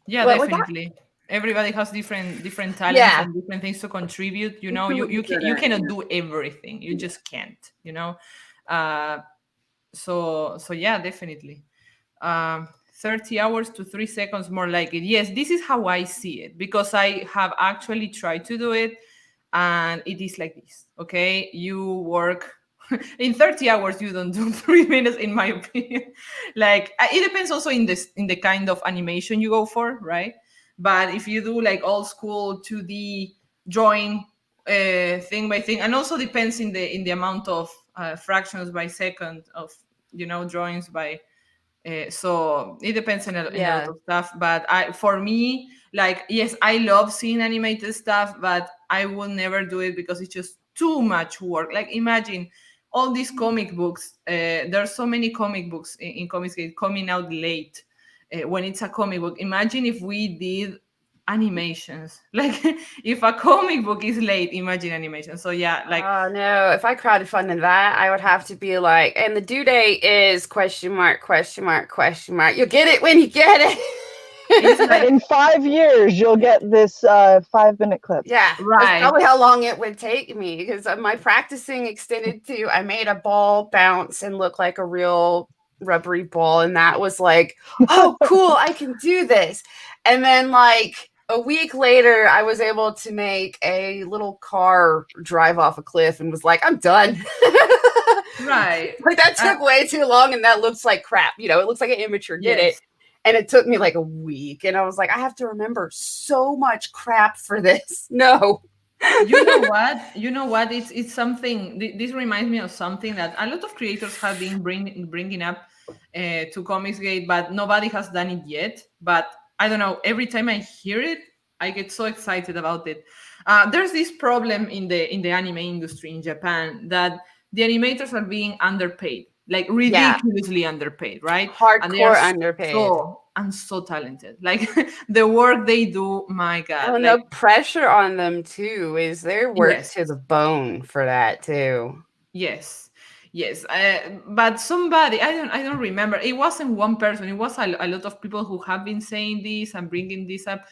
Yeah, definitely. Everybody has different talents and different things to contribute. You cannot do everything. You just can't. So yeah, definitely. 30 hours to 3 seconds more like it. Yes, this is how I see it, because I have actually tried to do it, and it is like this. Okay, you work in 30 hours. You don't do 3 minutes, in my opinion. Like it depends also in the kind of animation you go for, right? But if you do like old school 2D drawing, thing by thing, and also depends in the amount of fractions by second of drawings by. So it depends on a lot of stuff. But for me, like, yes, I love seeing animated stuff, but I will never do it because it's just too much work. Like, imagine all these comic books. There are so many comic books in Comicsgate coming out late. When it's a comic book, imagine if we did animations. Like, if a comic book is late, imagine animation. So yeah, like, oh no, if I crowdfunded that, I would have to be like, and the due date is ? You'll get it when you get it. In 5 years, you'll get this 5-minute clip. Yeah, right. That's probably how long it would take me, because my practicing extended to I made a ball bounce and look like a real rubbery ball, and that was like, oh cool, I can do this. And then like a week later, I was able to make a little car drive off a cliff, and was like, I'm done. Right. Like, that took way too long, and that looks like crap. It looks like an amateur did it. And it took me like a week, and I was like, I have to remember so much crap for this. No. You know what? It's something. This reminds me of something that a lot of creators have been bringing up to Comicsgate, but nobody has done it yet. But I don't know. Every time I hear it, I get so excited about it. There's this problem in the anime industry in Japan, that the animators are being underpaid, like ridiculously underpaid, right? Hardcore underpaid. So talented. Like, the work they do, my God. And the pressure on them too is their work to the bone for that too. Yes. Yes, but somebody I don't remember. It wasn't one person. It was a lot of people who have been saying this and bringing this up,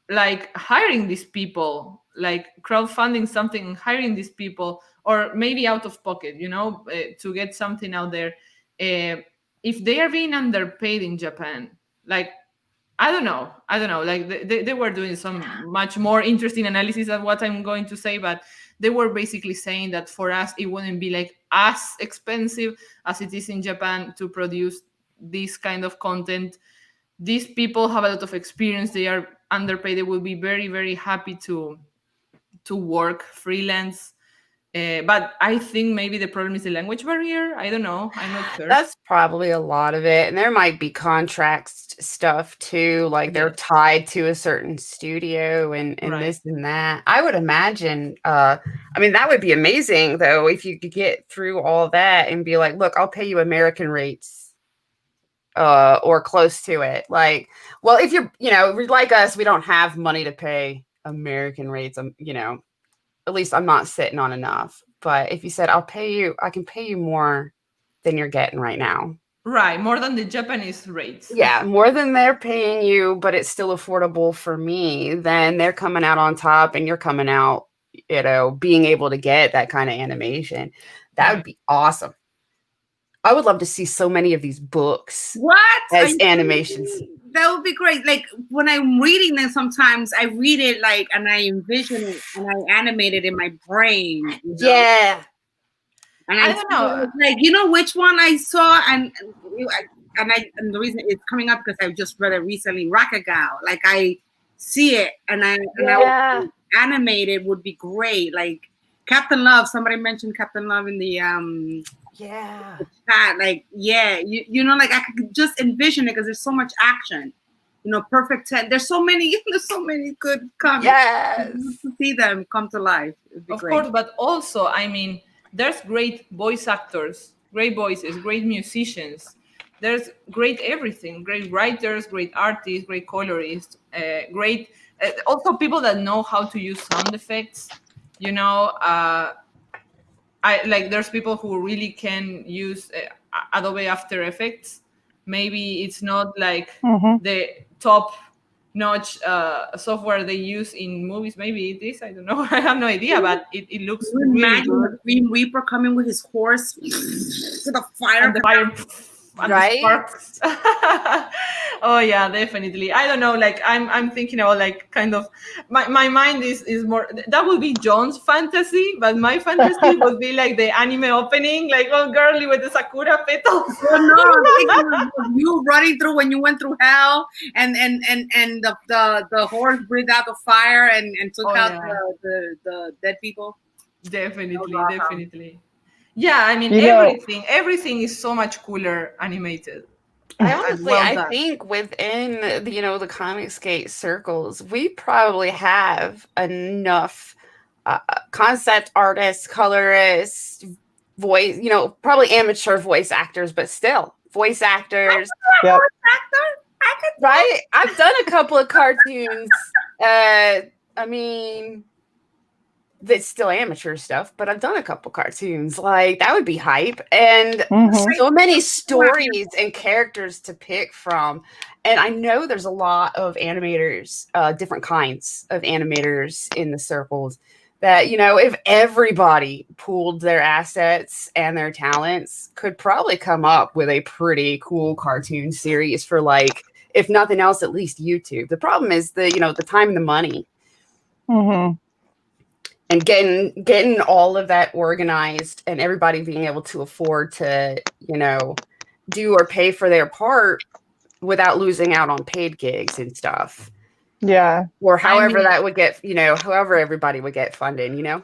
like hiring these people, like crowdfunding something, and hiring these people, or maybe out of pocket, to get something out there. If they are being underpaid in Japan, like I don't know. Like they were doing some much more interesting analysis than what I'm going to say, but they were basically saying that for us it wouldn't be like as expensive as it is in Japan to produce this kind of content. These people have a lot of experience. They are underpaid. They will be very, very happy to work freelance. But I think maybe the problem is the language barrier. I don't know. I'm not sure. That's probably a lot of it. And there might be contract stuff too, like they're tied to a certain studio and Right. this and that. I would imagine, I mean, that would be amazing though, if you could get through all that and be like, look, I'll pay you American rates, or close to it. Like, well, if you're, like us, we don't have money to pay American rates, at least I'm not sitting on enough. But if you said, I can pay you more than you're getting right now. Right, more than the Japanese rates. Yeah, more than they're paying you, but it's still affordable for me, then they're coming out on top and you're coming out, being able to get that kind of animation. That would be awesome. I would love to see so many of these books as animations. That would be great. Like when I'm reading them, sometimes I read it like, and I envision it and I animate it in my brain. Yeah. And I don't know. Like, which one I saw, and the reason it's coming up because I just read it recently, Rakagao. Like I see it and I animate it would be great. Like Captain Love. Somebody mentioned Captain Love in the chat. Like like I could just envision it because there's so much action. Perfect 10. There's so many good comics. Yes. To see them come to life. Of course, but also, I mean, there's great voice actors, great voices, great musicians. There's great everything, great writers, great artists, great colorists, great also people that know how to use sound effects. There's people who really can use Adobe After Effects. Maybe it's not like the top-notch software they use in movies. Maybe it is. I don't know. I have no idea, but it looks really good. Green Reaper coming with his horse with a fire. And the fire. And right? Oh yeah, definitely. I don't know. Like I'm thinking about like kind of my mind is more that would be John's fantasy, but my fantasy would be like the anime opening, like all girly with the sakura petals. Oh no! You running through when you went through hell, and the horse breathed out the fire and took out the dead people. Definitely. Yeah, I mean everything is so much cooler animated. I think within the Comicsgate circles, we probably have enough concept artists, colorists, voice, probably amateur voice actors, but still voice actors. Yep. Right? I've done a couple of cartoons. I mean, it's still amateur stuff, but I've done a couple cartoons. Like that would be hype, and so many stories and characters to pick from. And I know there's a lot of animators, different kinds of animators in the circles. That if everybody pooled their assets and their talents, could probably come up with a pretty cool cartoon series for like, if nothing else, at least YouTube. The problem is the time and the money. And getting all of that organized and everybody being able to afford to, do or pay for their part without losing out on paid gigs and stuff. Yeah. Or however that would get, however everybody would get funded, Yeah,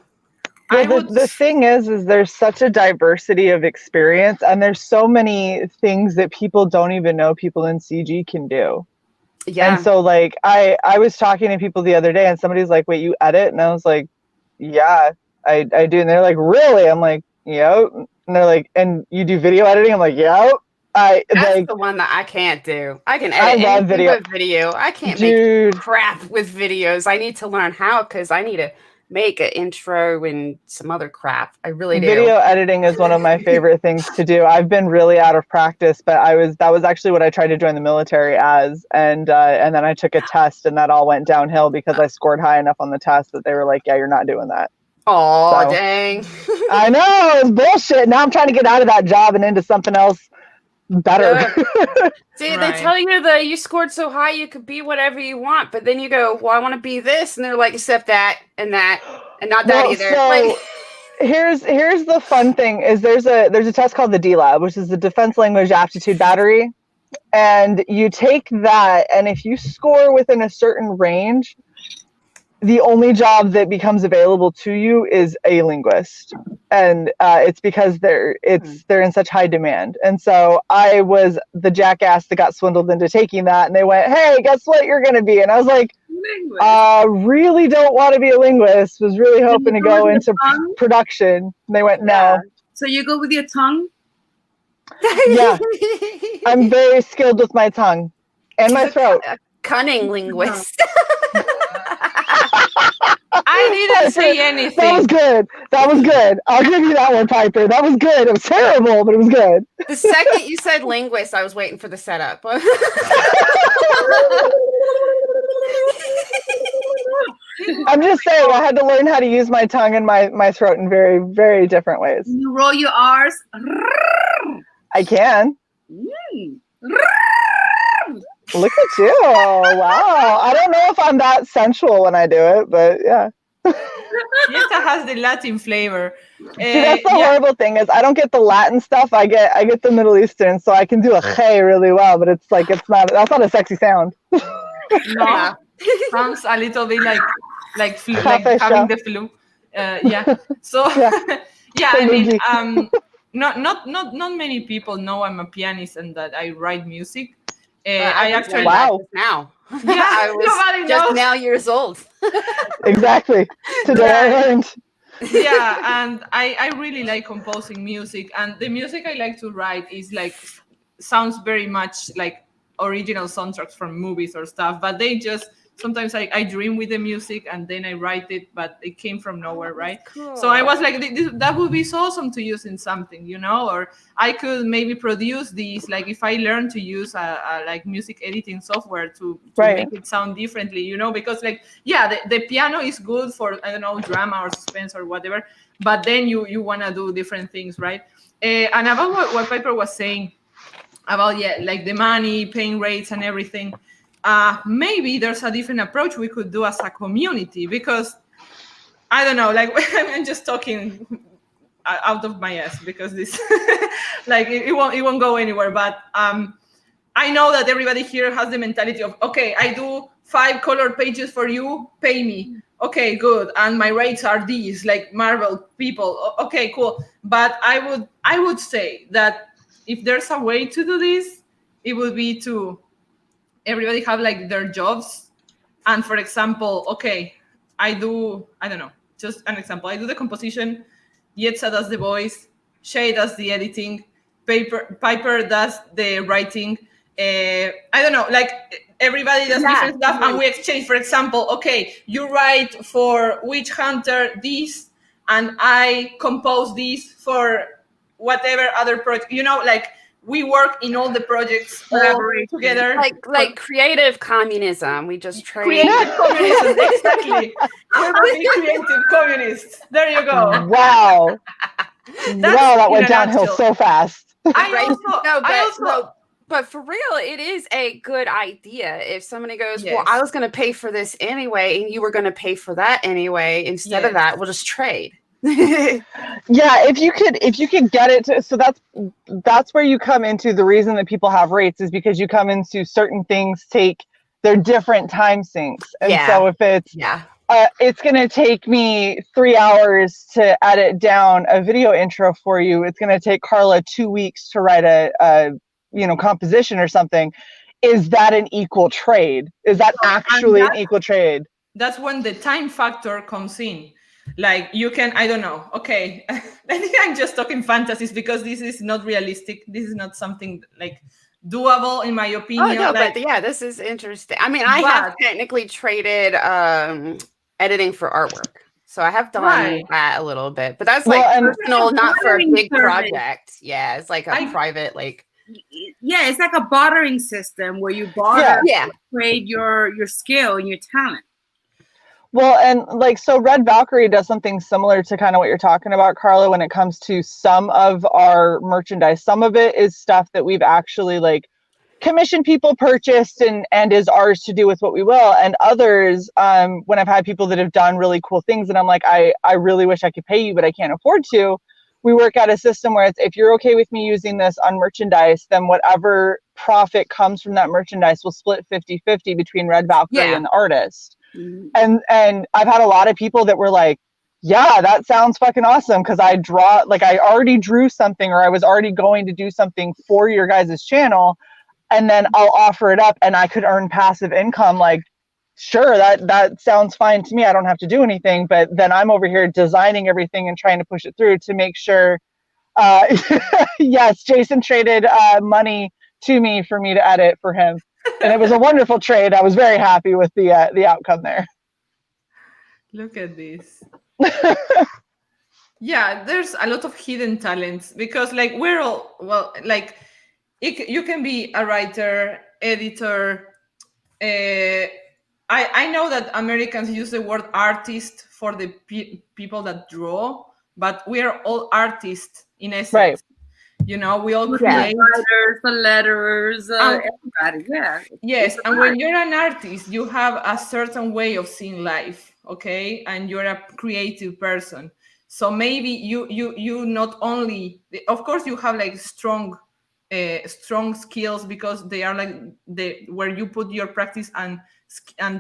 the thing is there's such a diversity of experience, and there's so many things that people don't even know people in CG can do. Yeah. And so like I was talking to people the other day and somebody's like, wait, you edit? And I was like, yeah, I do. And they're like, really? I'm like, yep. And they're like, and you do video editing? I'm like, yep. That's the one that I can't do. I can edit I love video. I can't make crap with videos. I need to learn how, because I need to make an intro and some other crap. I really do. Video editing is one of my favorite things to do. I've been really out of practice, but that was actually what I tried to join the military as, and then I took a test, and that all went downhill because I scored high enough on the test that they were like, "Yeah, you're not doing that." Oh, So, dang. I know, it's bullshit. Now I'm trying to get out of that job and into something else better. See, Right. they tell you that you scored so high you could be whatever you want, but then you go, well, I want to be this, and they're like, except that and that and not that Well, either. so Like, here's the fun thing is there's a test called the DLAB, which is the Defense Language Aptitude Battery, and you take that, and if you score within a certain range, the only job that becomes available to you is a linguist, and it's because they're in such high demand. And so I was the jackass that got swindled into taking that, and they went, "Hey, guess what you're going to be?" And I was like, really don't want to be a linguist. Was really hoping to go into production. And they went, "No." So you go with your tongue? Yeah, I'm very skilled with my tongue and my throat. a cunning linguist. I didn't say That was anything. good. That was good. I'll give you that one, Piper. That was good. It was terrible, but it was good. The second you said linguist, I was waiting for the setup. I'm just saying, I had to learn how to use my tongue and my throat in very, very different ways. You roll your R's. I can. Mm. Look at you. Wow. I don't know if I'm that sensual when I do it, but yeah. Yetta has the Latin flavor. See, that's the horrible thing is I don't get the Latin stuff. I get the Middle Eastern, so I can do a hey really well, but it's like that's not a sexy sound. No, sounds a little bit like flu, like Cafe having shop. the flu. Yeah. So Yeah. yeah, I mean, Luigi. not many people know I'm a pianist and that I write music. I I actually Wow. now. Yeah, I was nobody just knows. now years old. Exactly. Today I Right. learned. Yeah, and I really like composing music, and the music I like to write is like sounds very much like original soundtracks from movies or stuff, but they just sometimes I dream with the music and then I write it, but it came from nowhere, right? Cool. So I was like, that would be so awesome to use in something, you know, or I could maybe produce these, like if I learn to use a like music editing software to Right. make it sound differently, you know, because like, yeah, the piano is good for, I don't know, drama or suspense or whatever, but then you want to do different things, right? And about what Piper was saying about, yeah, like the money, paying rates and everything, maybe there's a different approach we could do as a community, because I don't know, like I'm just talking out of my ass because this like it won't go anywhere, but I know that everybody here has the mentality of, okay, I do 5 color pages for you, pay me. Okay, good. And my rates are these, like Marvel people. Okay, cool. But I would say that if there's a way to do this, it would be to everybody have like their jobs. And for example, okay, I don't know, just an example. I do the composition, Yetza does the voice, Shay does the editing, Piper does the writing. I don't know, like everybody does different stuff and we exchange. For example, okay, you write for Witch Hunter this, and I compose this for whatever other project, you know, like we work in all the projects all together. Like creative communism. We just trade. Creative communism, exactly. We're really creative communists. There you go. Wow. Wow, that went downhill so fast. But for real, it is a good idea. If somebody goes, Yes. well, I was going to pay for this anyway, and you were going to pay for that anyway, instead of that, we'll just trade. Yeah, if you could get it to, so that's where you come into the reason that people have rates is because you come into certain things take their different time sinks. And so if it's going to take me 3 hours to edit down a video intro for you, it's going to take Carla 2 weeks to write a composition or something. Is that an equal trade? Is that actually an equal trade? That's when the time factor comes in. Like you can, I don't know. Okay, I think I'm just talking fantasies because this is not realistic. This is not something like doable in my opinion. Oh no, like, but yeah, this is interesting. I mean, I have technically traded editing for artwork. So I have done Right. that a little bit, but that's Well, like and- personal, not for a Bartering big service. project. Yeah, it's like a I- private, like Yeah, it's like a bartering system where you barter Yeah. yeah. trade your skill and your talent. Well, and like, so Red Valkyrie does something similar to kind of what you're talking about, Carla, when it comes to some of our merchandise. Some of it is stuff that we've actually like commissioned people purchased and is ours to do with what we will. And others, when I've had people that have done really cool things and I'm like, I really wish I could pay you, but I can't afford to. We work out a system where it's, if you're okay with me using this on merchandise, then whatever profit comes from that merchandise will split 50-50 between Red Valkyrie Yeah. and the artist. Mhm. And I've had a lot of people that were like, yeah, that sounds fucking awesome, because I already drew something, or I was already going to do something for your guys' channel, and then I'll offer it up and I could earn passive income. Like, sure, that sounds fine to me. I don't have to do anything, but then I'm over here designing everything and trying to push it through to make sure. Yes, Jason traded money to me for me to edit for him. And it was a wonderful trade. I was very happy with the outcome there. Look at this. Yeah, there's a lot of hidden talents because, like, we're all, well, like, you can be a writer, editor. I know that Americans use the word artist for the people that draw, but we are all artists in essence. Right. You know, we all The create. writers, the letterers, everybody. Yeah. Yes, and when you're an artist, you have a certain way of seeing life, okay? And you're a creative person. So maybe you not only, of course, you have like strong skills because they are like where you put your practice and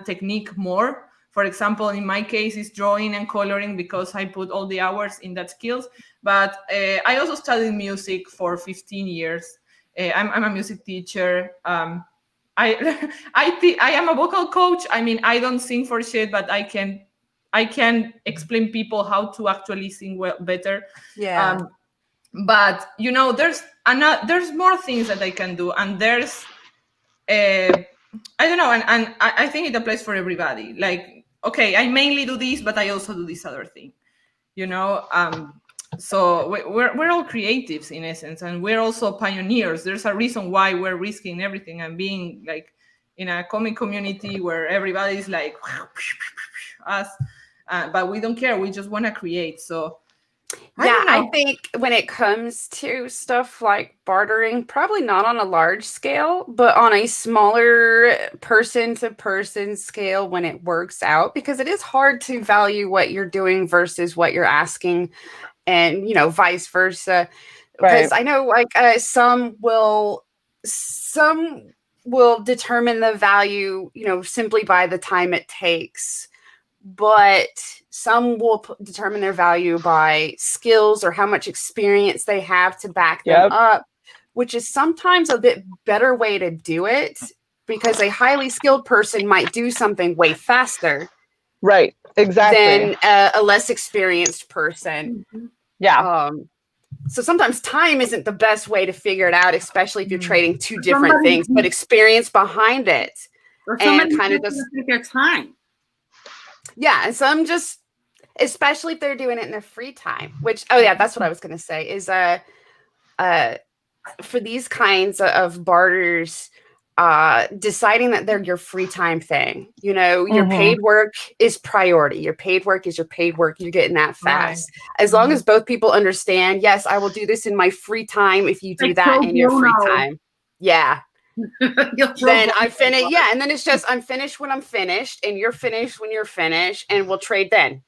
technique more. For example, in my case, it's drawing and coloring because I put all the hours in that skills. But I also studied music for 15 years. I'm a music teacher. I am a vocal coach. I mean, I don't sing for shit, but I can explain people how to actually sing better. Yeah. But you know, there's more things that I can do, and there's I don't know, and I think it applies for everybody. Like, okay, I mainly do this, but I also do this other thing. You know, so we're all creatives in essence, and we're also pioneers. There's a reason why we're risking everything and being like in a comic community where everybody's like us, but we don't care. We just want to create. So I think when it comes to stuff like bartering, probably not on a large scale, but on a smaller person-to-person scale when it works out, because it is hard to value what you're doing versus what you're asking, and, you know, vice versa. Because I know, like, some will determine the value, you know, simply by the time it takes. But some will determine their value by skills or how much experience they have to back them up, which is sometimes a bit better way to do it, because a highly skilled person might do something way faster. Right. Exactly. Than a less experienced person. Yeah. So sometimes time isn't the best way to figure it out, especially if you're trading two different things, but experience behind it. And kind of just take their time. Yeah, and some just, especially if they're doing it in their free time, which, oh yeah, that's what I was going to say, is for these kinds of barters, deciding that they're your free time thing. You know, your paid work is priority. Your paid work is your paid work. You're getting that fast. Right. As long as both people understand, yes, I will do this in my free time if you do that in your free time. Yeah. Then I finish. Yeah. And then it's just, I'm finished when I'm finished, and you're finished when you're finished, and we'll trade then.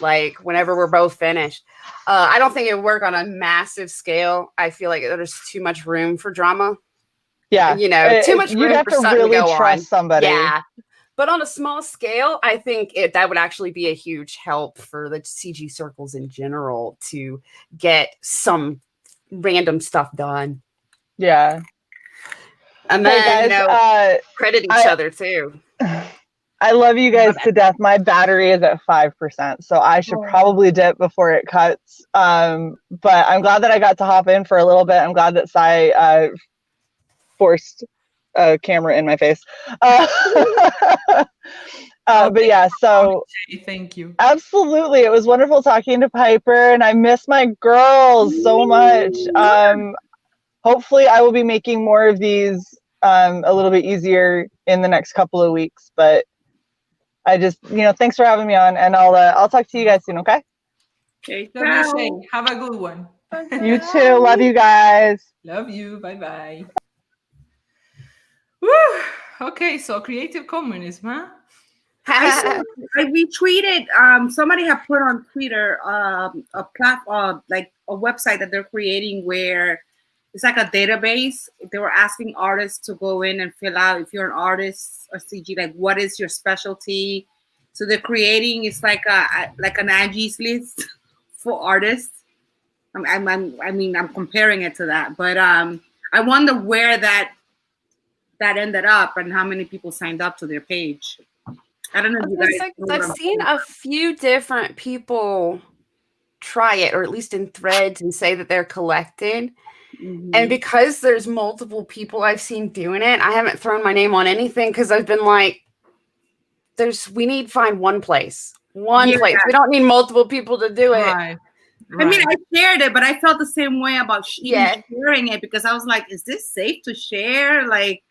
Like whenever we're both finished. I don't think it would work on a massive scale. I feel like there's too much room for drama. Yeah. You know, too much room for something really to go trust on. Somebody. Yeah. But on a small scale, I think that would actually be a huge help for the CG circles in general to get some random stuff done. Yeah. And then, hey guys, credit each other too. I love you guys to death. My battery is at 5%, so I should probably dip before it cuts. But I'm glad that I got to hop in for a little bit. I'm glad that Sai forced a camera in my face. But yeah, so Thank you. absolutely, it was wonderful talking to Piper, and I miss my girls so much. Hopefully, I will be making more of these a little bit easier in the next couple of weeks. But I just, thanks for having me on, and I'll talk to you guys soon. Okay. Okay, Love you, Shay. Have a good one. You too. Love you guys. Love you. Bye bye. Woo! Okay, so Creative Commons, huh? I retweeted. Somebody had put on Twitter a platform, like a website that they're creating where it's like a database. They were asking artists to go in and fill out, if you're an artist or CG, like what is your specialty. So they're creating, it's like an Angie's list for artists. I'm comparing it to that, but I wonder where that ended up and how many people signed up to their page. I don't know if you guys. I've seen a few different people try it, or at least in threads, and say that they're collecting. Mm-hmm. And because there's multiple people I've seen doing it, I haven't thrown my name on anything because I've been like, we need to find one place. One place. We don't need multiple people to do it. Right. I mean, I shared it, but I felt the same way about sharing it, because I was like, is this safe to share? Like,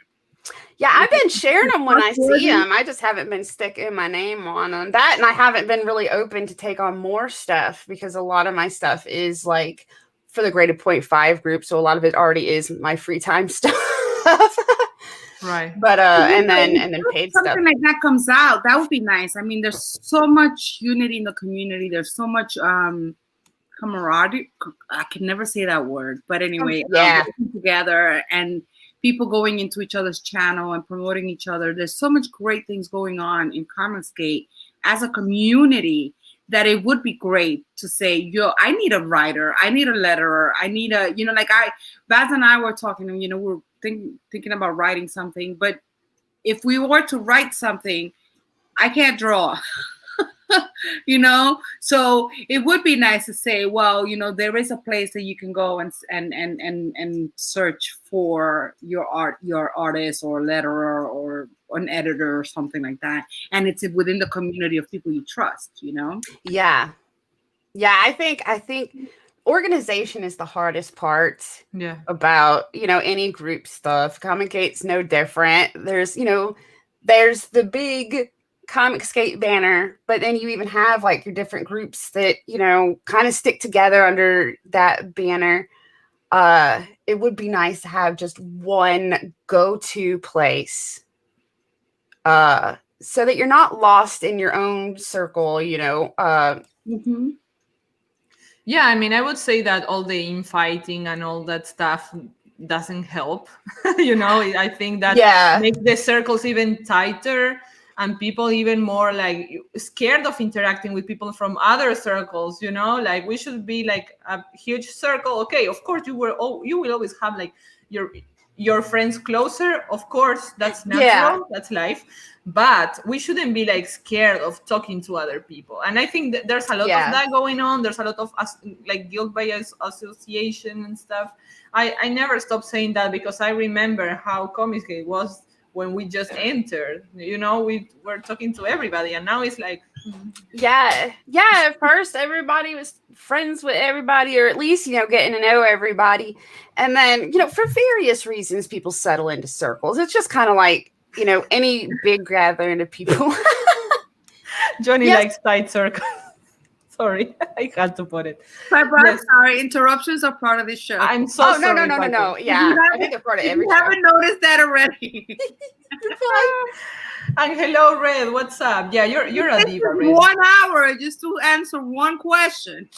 yeah, I've been sharing them when I see them. I just haven't been sticking my name on them. That, and I haven't been really open to take on more stuff, because a lot of my stuff is like for the Graded Point 5 group. So a lot of it already is my free time stuff. Right. But and then paid stuff. Something like that comes out, that would be nice. I mean, there's so much unity in the community. There's so much camaraderie. I can never say that word, but anyway, working together and people going into each other's channel and promoting each other. There's so much great things going on in Commonsgate as a community that it would be great to say, yo, I need a writer, I need a letterer, I need a, Baz and I were talking, we're thinking about writing something, but if we were to write something, I can't draw. So it would be nice to say, well, there is a place that you can go and search for your artist or letterer or an editor or something like that, and it's within the community of people you trust. Yeah I think organization is the hardest part. About any group stuff. Comic-Gate's no different. There's the big Comicsgate banner, but then you even have like your different groups that kind of stick together under that banner. It would be nice to have just one go-to place, so that you're not lost in your own circle. Mm-hmm. Yeah, I mean, I would say that all the infighting and all that stuff doesn't help. I think that makes the circles even tighter. And people even more like scared of interacting with people from other circles, like we should be like a huge circle. Okay, of course you will always have like your friends closer. Of course, that's natural, that's life. But we shouldn't be like scared of talking to other people. And I think that there's a lot of that going on. There's a lot of like guilt by association and stuff. I never stopped saying that, because I remember how Comicsgate was when we just entered. We were talking to everybody, and now it's like at first everybody was friends with everybody, or at least getting to know everybody, and then for various reasons people settle into circles. It's just kind of like any big gathering of people. Johnny likes tight circles. Sorry, I had to put it. Sorry, interruptions are part of this show. I'm so sorry. No. Yeah, I think they're part of every show. You haven't noticed that already. And hello, Red. What's up? Yeah, you're a diva, Red. 1 hour just to answer one question.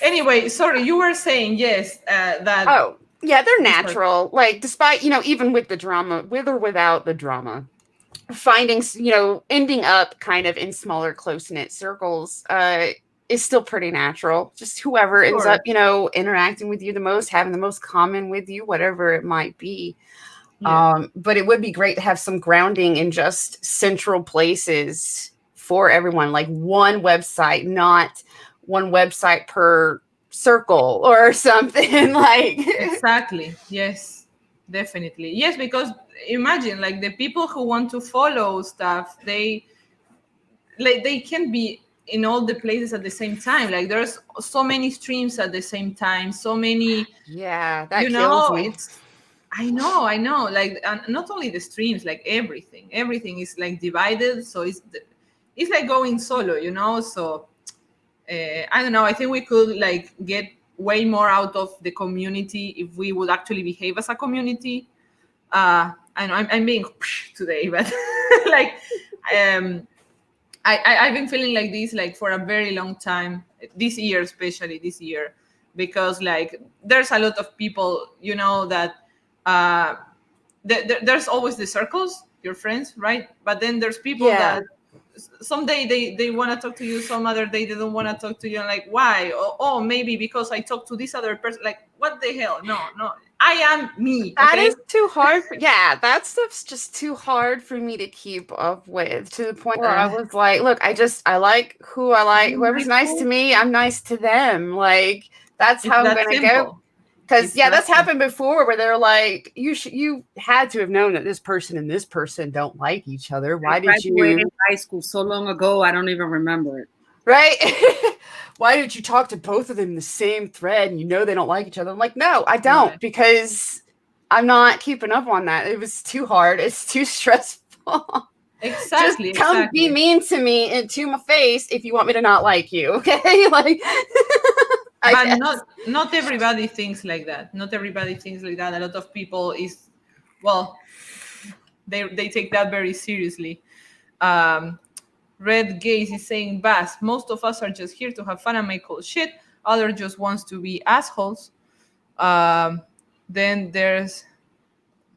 Anyway, sorry, you were saying that. Oh, yeah, they're natural. Like, despite even with the drama, with or without the drama, finding ending up kind of in smaller, close-knit circles is still pretty natural. Just whoever ends up interacting with you the most, having the most common with you, whatever it might be. But it would be great to have some grounding in just central places for everyone, like one website, not one website per circle or something. Like exactly. Yes. definitely. Yes, because imagine like the people who want to follow stuff, they can't be in all the places at the same time. Like there's so many streams at the same time, so many, Yeah, that you kills know, me. it's I know, like, and not only the streams, like everything is like divided. So it's like going solo, you know. So I don't know. I think we could like get way more out of the community if we would actually behave as a community. I know I'm being today, but like, I've been feeling like this like for a very long time. This year, especially this year, because like there's a lot of people, you know, that there's always the circles, your friends, right? But then there's people Yeah. that some day they want to talk to you, some other day they don't want to talk to you, and like, why? Oh, maybe because I talked to this other person. Like, what the hell? No, I am me. That Okay? is too hard. Yeah, that stuff's just too hard for me to keep up with, to the point where I was like, look, I like who I like. Whoever's nice to me, I'm nice to them. Like, that's how I'm going to go. Because that's happened before where they're like, you had to have known that this person and this person don't like each other. Why did you? In high school so long ago, I don't even remember it. Right? Why did you talk to both of them in the same thread and you know they don't like each other? I'm like, no, I don't, right. Because I'm not keeping up on that. It was too hard. It's too stressful. Exactly. Just come be mean to me and to my face if you want me to not like you. Okay? Like, but not everybody thinks like that. Not everybody thinks like that. A lot of people they take that very seriously. Red Gaze is saying, Bass, most of us are just here to have fun and make cool shit. Others just wants to be assholes. Then there's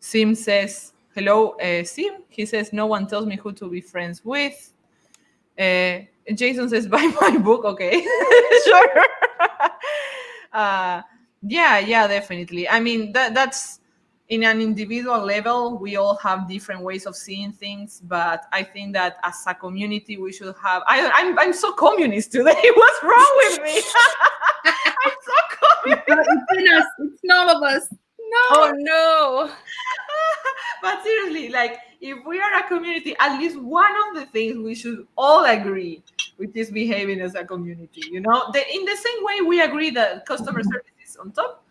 Sim says, hello, Sim. He says, no one tells me who to be friends with. Jason says, buy my book. Okay, sure. Yeah, definitely. I mean, that's in an individual level, we all have different ways of seeing things, but I think that as a community, we should have. I'm so communist today. What's wrong with me? I'm so communist. It's none of us. No. Oh no. But seriously, like, if we are a community, at least one of the things we should all agree, which is behaving as a community. You know, in the same way we agree that customer service is on top.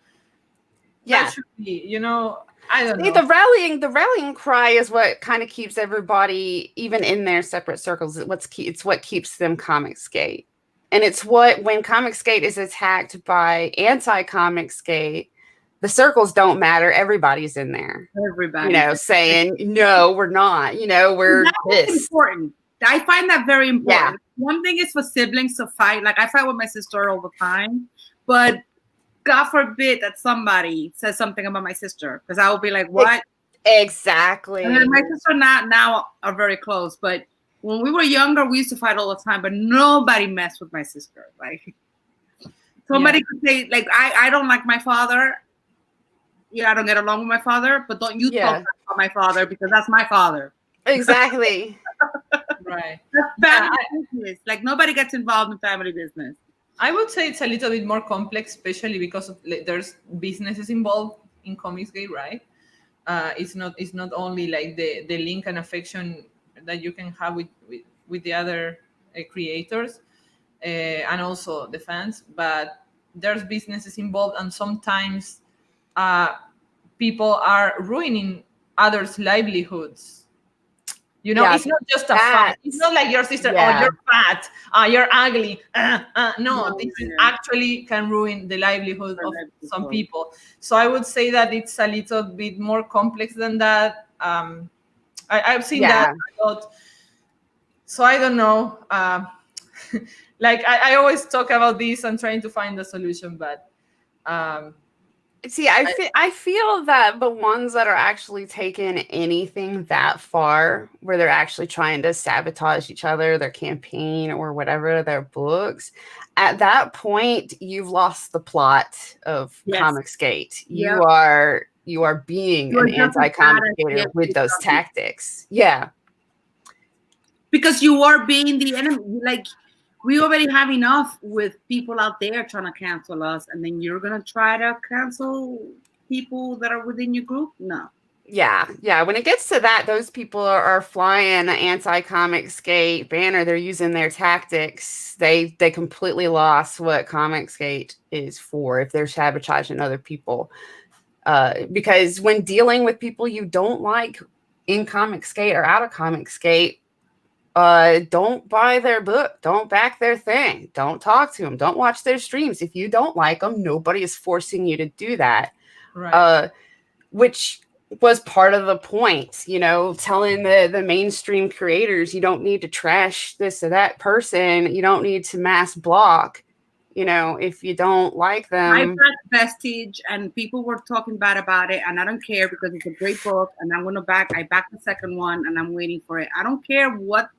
Yeah, that should be, you know. I don't know. The rallying cry is what kind of keeps everybody, even in their separate circles, it's what keeps them Comicsgate. And it's what, when Comicsgate is attacked by anti-Comicsgate, the circles don't matter. Everybody's in there. Everybody. You know, saying, no, we're not. You know, we're this. Important. I find that very important. Yeah. One thing is for siblings to fight. Like, I fight with my sister all the time. But God forbid that somebody says something about my sister, because I will be like, what? Exactly. And my sister now are very close, but when we were younger, we used to fight all the time, but nobody messed with my sister. Like, somebody could say, like, I don't like my father. Yeah, I don't get along with my father, but don't you talk about my father, because that's my father. Exactly. Right. That's family business. Like, nobody gets involved in family business. I would say it's a little bit more complex, especially because there's businesses involved in Comicsgate, right? It's not only like the link and affection that you can have with the other creators and also the fans, but there's businesses involved, and sometimes people are ruining others' livelihoods. You know, it's not just a fight. It's not like your sister, oh, you're fat, you're ugly. No, this actually can ruin the livelihood of some people. So I would say that it's a little bit more complex than that. I've seen that a lot. So I don't know. Like, I always talk about this and trying to find a solution, but see, I feel that the ones that are actually taking anything that far, where they're actually trying to sabotage each other, their campaign or whatever, their books, at that point, you've lost the plot of Comicsgate. You are being an anti-Comicsgater with those tactics. Yeah. Because you are being the enemy. Like, we already have enough with people out there trying to cancel us, and then you're gonna try to cancel people that are within your group? No. Yeah. When it gets to that, those people are flying the anti-Comicsgate banner. They're using their tactics. They completely lost what Comicsgate is for if they're sabotaging other people. Because when dealing with people you don't like in Comicsgate or out of Comicsgate, don't buy their book. Don't back their thing. Don't talk to them. Don't watch their streams. If you don't like them, nobody is forcing you to do that. Right. Which was part of the point, telling the mainstream creators, you don't need to trash this or that person. You don't need to mass block, if you don't like them. I read Vestige and people were talking bad about it, and I don't care because it's a great book, and I backed the second one and I'm waiting for it. I don't care what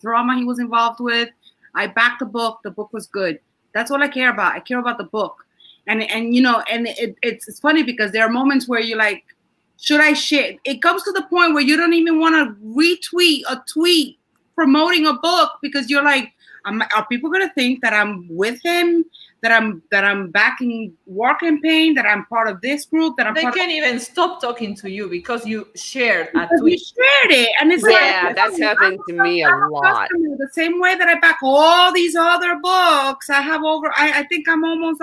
drama he was involved with. I backed the book. The book was good. That's all I care about. I care about the book. And it's funny because there are moments where you're like, should I share? It comes to the point where you don't even want to retweet a tweet promoting a book because you're like, are people going to think that I'm with him, that I'm backing War Campaign, that I'm part of this group, that I'm They part can't even stop talking to you because you shared a we tweet. shared it, and it's that's happened to me a lot. The same way that I back all these other books, I have I think I'm almost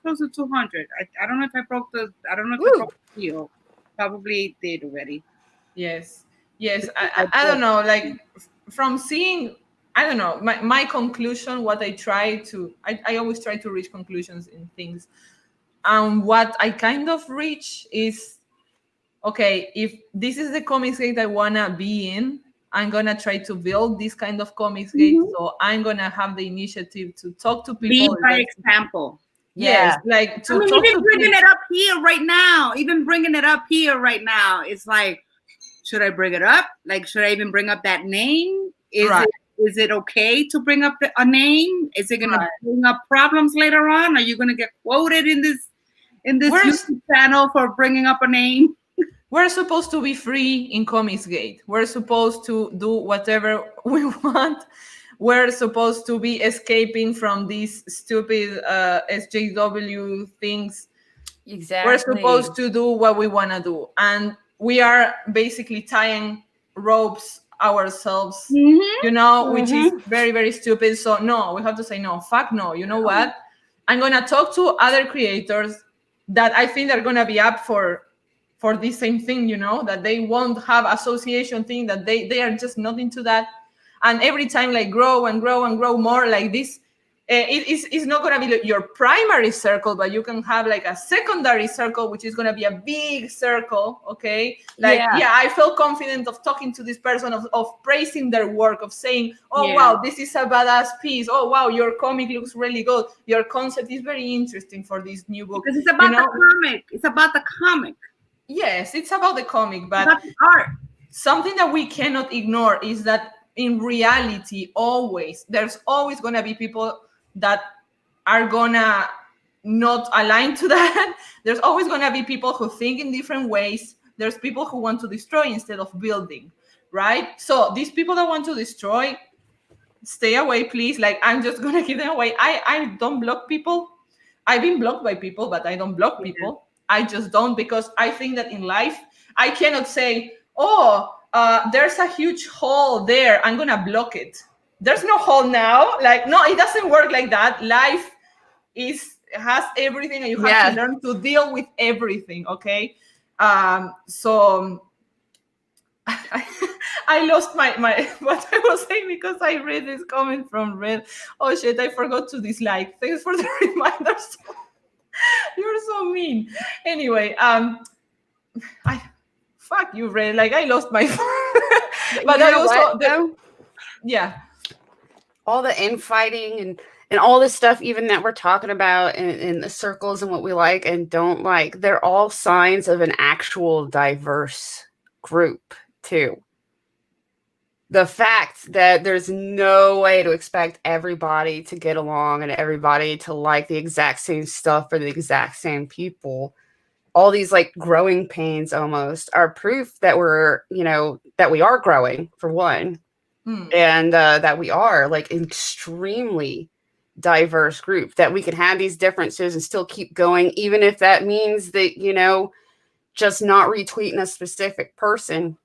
close to 200. I don't know if I broke the deal. Probably did already. Yes. I don't know. Like from seeing, I don't know. My conclusion. What I always try to reach conclusions in things. And what I kind of reach is, okay, if this is the Comicsgate I wanna be in, I'm gonna try to build this kind of Comicsgate. Mm-hmm. So I'm gonna have the initiative to talk to people. Lead by example. Yes, like to talk even to bringing people. it up here right now. It's like, should I bring it up? Like, should I even bring up that name? Is it okay to bring up a name? Is it gonna bring up problems later on? Are you gonna get quoted in this YouTube channel for bringing up a name? We're supposed to be free in Comicsgate. We're supposed to do whatever we want. We're supposed to be escaping from these stupid SJW things. Exactly. We're supposed to do what we want to do. And we are basically tying ropes ourselves, which is very, very stupid. So no, we have to say no. Fuck no. You know what? I'm going to talk to other creators that I think they're going to be up for this same thing, that they won't have association thing, that they are just not into that. And every time, like, grow and grow and grow more like this. It's not going to be your primary circle, but you can have like a secondary circle, which is going to be a big circle, okay? Like, I feel confident of talking to this person, of praising their work, of saying, wow, this is a badass piece. Oh, wow, your comic looks really good. Your concept is very interesting for this new book. Because it's about the comic. It's about the comic. Yes, it's about the comic, but about the art. Something that we cannot ignore is that in reality, there's always going to be people that are gonna not align to that. There's always gonna be people who think in different ways. There's people who want to destroy instead of building, right? So these people that want to destroy, stay away, please. Like, I'm just gonna keep them away. I don't block people. I've been blocked by people, but I don't block people. I just don't, because I think that in life, I cannot say, there's a huge hole there, I'm gonna block it. There's no hole now. Like, no, it doesn't work like that. Life has everything, and you have to learn to deal with everything. Okay. So I lost my what I was saying because I read this comment from Red. Oh shit, I forgot to dislike. Thanks for the reminders. You're so mean. Anyway, fuck you, Red. Like, I lost my but I also all the infighting and all this stuff, even that we're talking about in the circles and what we like and don't like, they're all signs of an actual diverse group too. The fact that there's no way to expect everybody to get along and everybody to like the exact same stuff for the exact same people, all these like growing pains almost are proof that that we are growing, for one. And that we are like extremely diverse group, that we can have these differences and still keep going, even if that means that, you know, just not retweeting a specific person.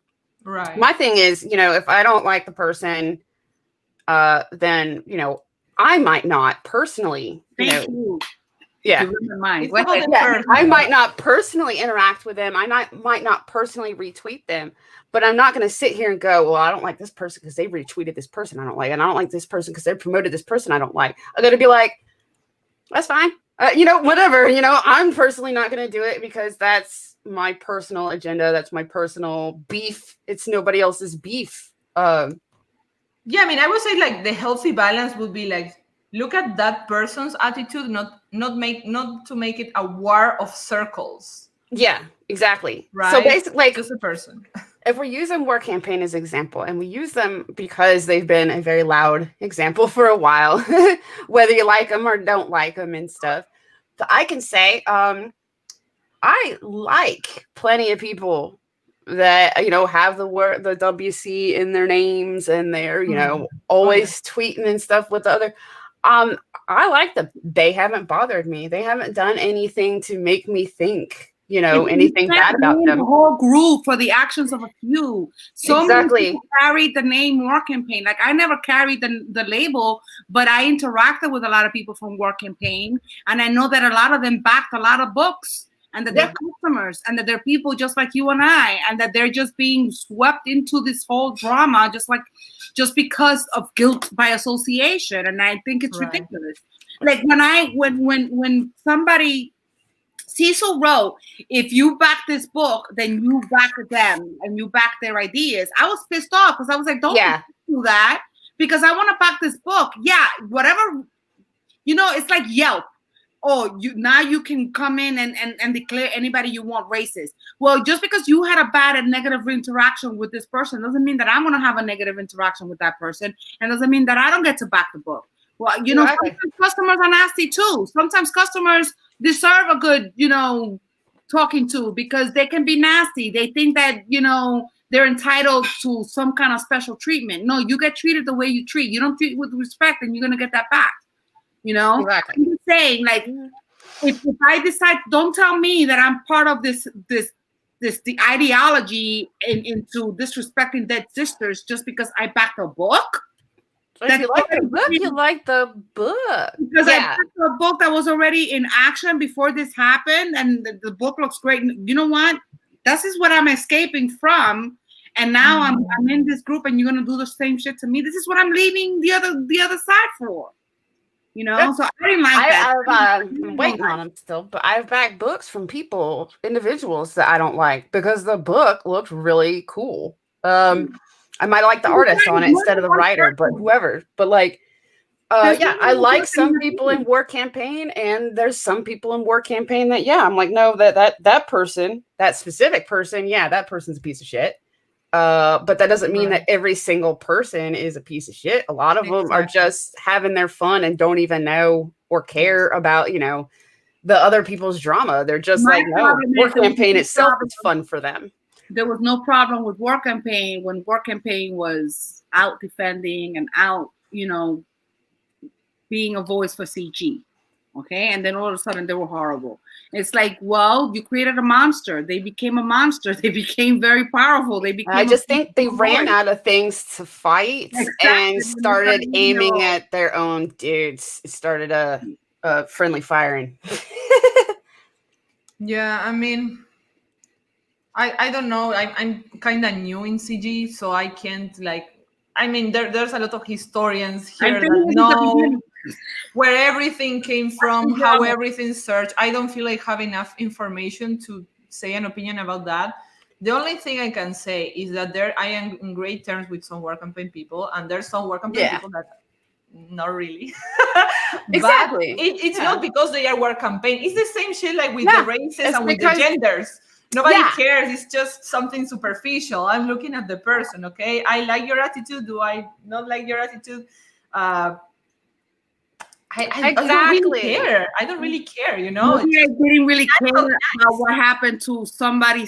Right. My thing is, you know, if I don't like the person, then, you know, I might not personally, Thank you. yeah. You read my mind. It's Go about ahead. the Yeah, person. I might not personally interact with them. I might not personally retweet them, but I'm not going to sit here and go, well, I don't like this person because they retweeted this person I don't like, and I don't like this person because they promoted this person I don't like. I'm going to be like, that's fine. You know, whatever. You know, I'm personally not going to do it because that's my personal agenda. That's my personal beef. It's nobody else's beef. Yeah, I mean, I would say like the healthy balance would be like, look at that person's attitude, not to make it a war of circles. Yeah, exactly. Right. So basically, like, just a person. if we're using War Campaign as an example, and we use them because they've been a very loud example for a while, whether you like them or don't like them and stuff, so I can say I like plenty of people that, you know, have the word, the WC in their names, and they're, you know, always tweeting and stuff with the other. I like them. They haven't bothered me. They haven't done anything to make me think, you know, anything bad about them. The whole group for the actions of a few. So many people carried the name War Campaign. Like, I never carried the label, but I interacted with a lot of people from War Campaign, and I know that a lot of them backed a lot of books, and that they're customers, and that they're people just like you and I, and that they're just being swept into this whole drama just because of guilt by association. And I think it's ridiculous. Like when somebody, Cecil wrote, if you back this book, then you back them and you back their ideas. I was pissed off because I was like, don't do that, because I want to back this book. Yeah, whatever, you know, it's like Yelp. Oh, you can come in and declare anybody you want racist. Well, just because you had a bad and negative interaction with this person doesn't mean that I'm going to have a negative interaction with that person, and doesn't mean that I don't get to back the book. Well, you know, sometimes customers are nasty too. Sometimes customers deserve a good, you know, talking to, because they can be nasty. They think that, you know, they're entitled to some kind of special treatment. No, you get treated the way you treat. You don't treat with respect, and you're going to get that back. You know, exactly. I'm just saying, like, if I decide, don't tell me that I'm part of the ideology into disrespecting dead sisters just because I backed a book. If you like the book, you like the book. Because I backed a book that was already in action before this happened, and the book looks great. You know what? This is what I'm escaping from. And now I'm in this group, and you're gonna do the same shit to me. This is what I'm leaving the other side for. You know, so I didn't like that. I'm waiting on them still, but I've backed books from individuals that I don't like because the book looked really cool. I might like the artist on it instead of the writer, but whoever. But like, I like some people in War Campaign, and there's some people in War Campaign that, I'm like, no, that person, that specific person, that person's a piece of shit. But that doesn't mean that every single person is a piece of shit. A lot of them are just having their fun and don't even know or care about, you know, the other people's drama. They're just like, no, War Campaign itself is fun for them. There was no problem with War Campaign when War Campaign was out defending and out, you know, being a voice for CG. Okay, and then all of a sudden they were horrible. It's like, well, you created a monster. They became a monster. They became very powerful. They became. I just think they ran out of things to fight and started aiming at their own dudes. It started a friendly firing. Yeah, I mean, I don't know. I'm kind of new in CG, so I can't like. I mean, there's a lot of historians here that know where everything came from, how everything's searched. I don't feel like have enough information to say an opinion about that. The only thing I can say is that I am in great terms with some War Campaign people, and there's some War Campaign people that not really. Exactly. It's not because they are War Campaign. It's the same shit like with the races and with the genders. Nobody cares. It's just something superficial. I'm looking at the person, okay? I like your attitude. Do I not like your attitude? I don't really care. I don't really care, you know? Maybe I didn't really care about what happened to somebody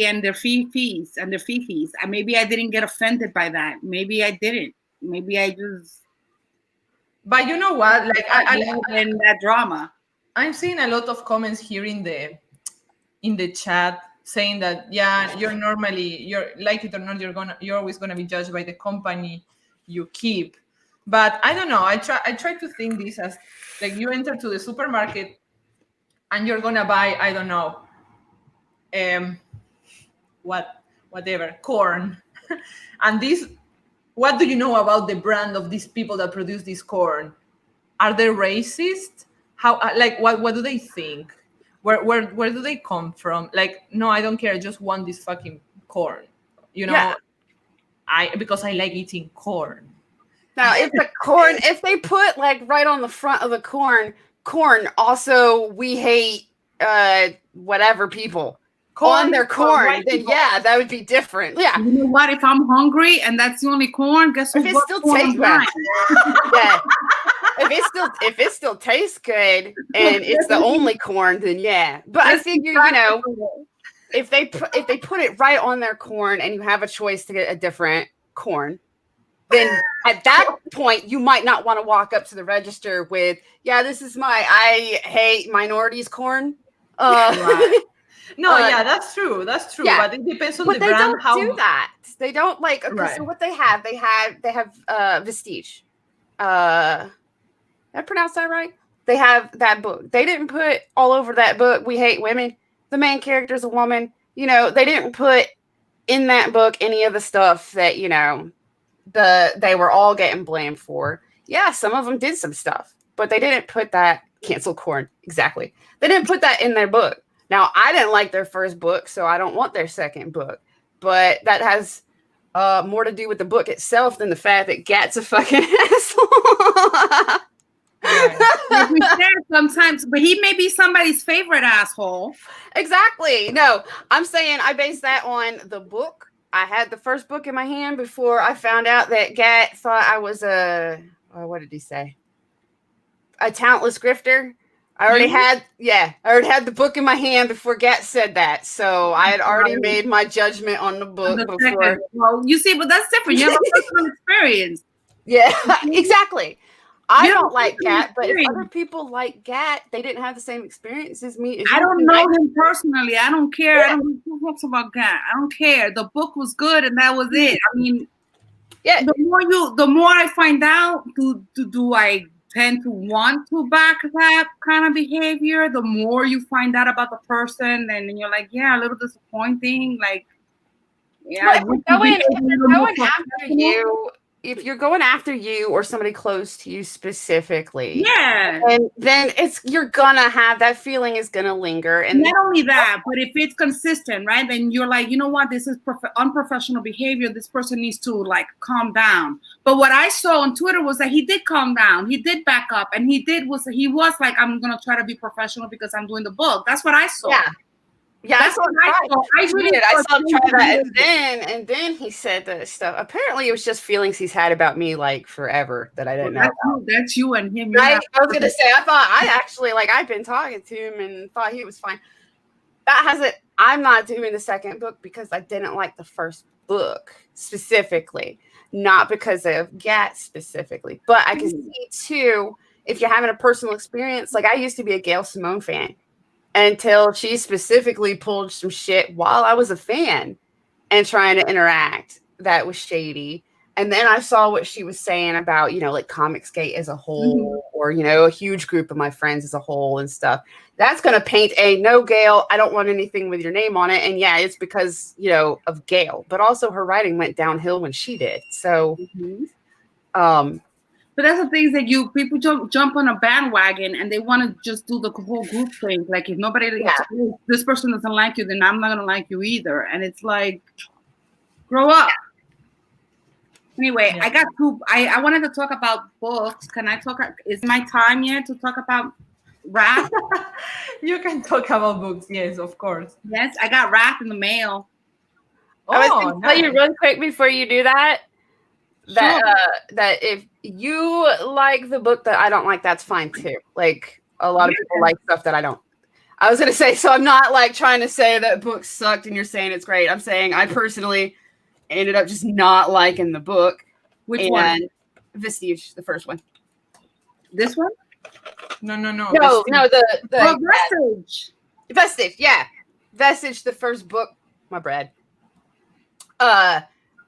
and their fifis and their fifis. And maybe I didn't get offended by that. Maybe I didn't. Maybe I just But you know what? Like in that drama. I'm seeing a lot of comments here in the chat saying that you're like it or not, you're always gonna be judged by the company you keep. But I don't know. I try to think this as like you enter to the supermarket and you're gonna buy, I don't know, whatever, corn. And this, what do you know about the brand of these people that produce this corn? Are they racist? How, like, what do they think? Where do they come from? Like, no, I don't care. I just want this fucking corn. You know, Yeah. Because I like eating corn. Now, if they put like right on the front of the corn, also we hate whatever people on their corn, then yeah, that would be different. Yeah. You know what? If I'm hungry and that's the only corn, guess what? If it still tastes good. Yeah. If it still tastes good and it's the only corn, then yeah. But I figure, you know, if they put it right on their corn and you have a choice to get a different corn, then at that point you might not want to walk up to the register with, this is I hate minorities corn. No, that's true. That's true. Yeah. But it depends on the brand. But they don't do that. They don't like. Okay, right. So what they have Vestige. Did I pronounce that right? They have that book. They didn't put all over that book, "We hate women." The main character is a woman. You know, they didn't put in that book any of the stuff that, you know, they were all getting blamed for. Yeah, some of them did some stuff, but they didn't put that cancel corn. Exactly. They didn't put that in their book. Now, I didn't like their first book, so I don't want their second book. But that has more to do with the book itself than the fact that Gat's a fucking asshole. Like we said sometimes, but he may be somebody's favorite asshole. Exactly. No, I'm saying I based that on the book. I had the first book in my hand before I found out that Gat thought I was what did he say? A talentless grifter. I already had the book in my hand before Gat said that. So I had already made my judgment on the book before. Well, you see, but that's different. You have a personal experience. Yeah, exactly. I don't like Gat, but if other people like Gat, they didn't have the same experience as me. I don't know him personally. I don't care. Yeah. I don't know who talks about Gat. I don't care. The book was good, and that was it. I mean, the more I find out, do I tend to want to back that kind of behavior? The more you find out about the person, and you're like, a little disappointing. Like, if you're going after you or somebody close to you specifically, and then you're gonna have that feeling is gonna linger. And not only that, but if it's consistent, right? Then you're like, you know what, this is unprofessional behavior. This person needs to like calm down. But what I saw on Twitter was that he did calm down. He did back up, and he was like, I'm gonna try to be professional because I'm doing the book. That's what I saw. Yeah, that's what I saw. I saw him try that, and then he said the stuff. Apparently, it was just feelings he's had about me like forever that I didn't know. That's you and him. I was gonna say, I've been talking to him and thought he was fine. I'm not doing the second book because I didn't like the first book specifically, not because of Gat specifically, but I can see too if you're having a personal experience. Like I used to be a Gail Simone fan. Until she specifically pulled some shit while I was a fan and trying to interact that was shady. And then I saw what she was saying about, you know, like Comicsgate as a whole, or, you know, a huge group of my friends as a whole and stuff. That's going to paint no, Gail, I don't want anything with your name on it. And yeah, it's because, you know, of Gail, but also her writing went downhill when she did. So, but that's the things that people jump on a bandwagon and they want to just do the whole group thing. Like if nobody, this person doesn't like you, then I'm not gonna like you either. And it's like, grow up. Anyway, I got two. I wanted to talk about books. Can I talk? Is my time yet to talk about Wrath? You can talk about books. Yes, of course. Yes, I got Wrath in the mail. I was going to tell you real quick before you do that. That if you like the book that I don't like, that's fine too. Like a lot of people like stuff that I don't. I was gonna say, so I'm not like trying to say that book sucked and you're saying it's great. I'm saying I personally ended up just not liking the book. Which one? Vestige, the first one. This one? No. No, Vestige. no, the Oh, Vestige. Vestige, yeah. Vestige, the first book. My bad.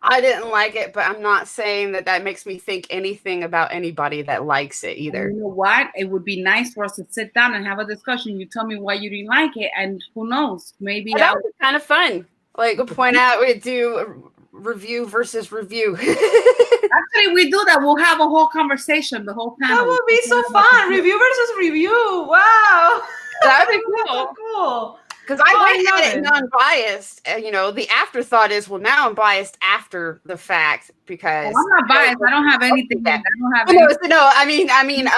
I didn't like it, but I'm not saying that makes me think anything about anybody that likes it either. You know what? It would be nice for us to sit down and have a discussion. You tell me why you didn't like it, and who knows? Maybe That would be kind of fun. Like point out, we do a review versus review. actually we do that. We'll have a whole conversation, the whole panel. That would be so fun. Review versus review. Wow. That'd be That's so cool. cool. Because I went love at it it. non-biased. And, you know, the afterthought is, well, now I'm biased after the fact because Well, I'm not biased. I don't have anything. I don't have. No, anything. no, I mean,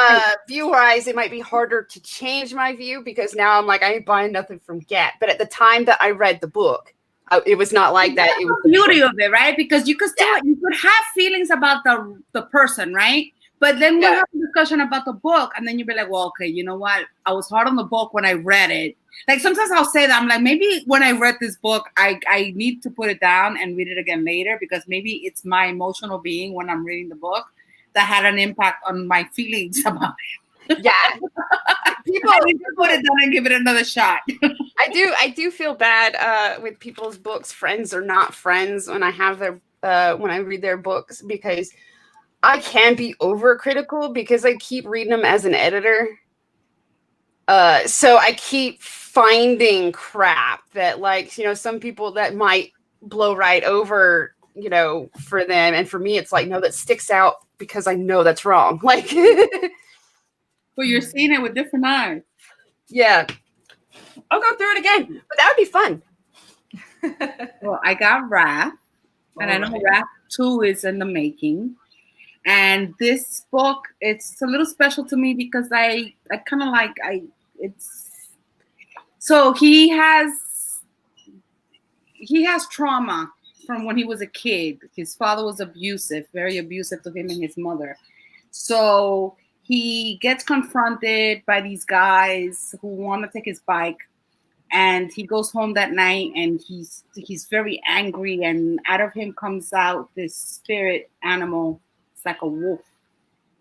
view-wise, it might be harder to change my view because now I'm like, I ain't buying nothing from Gap. But at the time that I read the book, it was not like that. It was the beauty of it, right? Because you could still you could have feelings about the person, right? But then we'll have a discussion about the book, and then you'll be like, well, okay, you know what? I was hard on the book when I read it. Like sometimes I'll say that I'm like, maybe when I read this book, I need to put it down and read it again later because maybe it's my emotional being when I'm reading the book that had an impact on my feelings about it. Yeah. People I need to put it down and give it another shot. I do feel bad with people's books, friends or not friends, when I have their when I read their books, because I can be overcritical because I keep reading them as an editor. So I keep finding crap that, like, you know, some people that might blow right over, you know, for them. And for me, it's like, no, that sticks out because I know that's wrong. Like, But you're seeing it with different eyes. yeah, I'll go through it again, but that would be fun. Well, I got Wrath, and I know Wrath 2 is in the making. And this book, it's a little special to me because I kind of like, so he has trauma from when he was a kid. His father was abusive, very abusive to him and his mother. So he gets confronted by these guys who want to take his bike. And he goes home that night and he's very angry, and out of him comes out this spirit animal. It's like a wolf,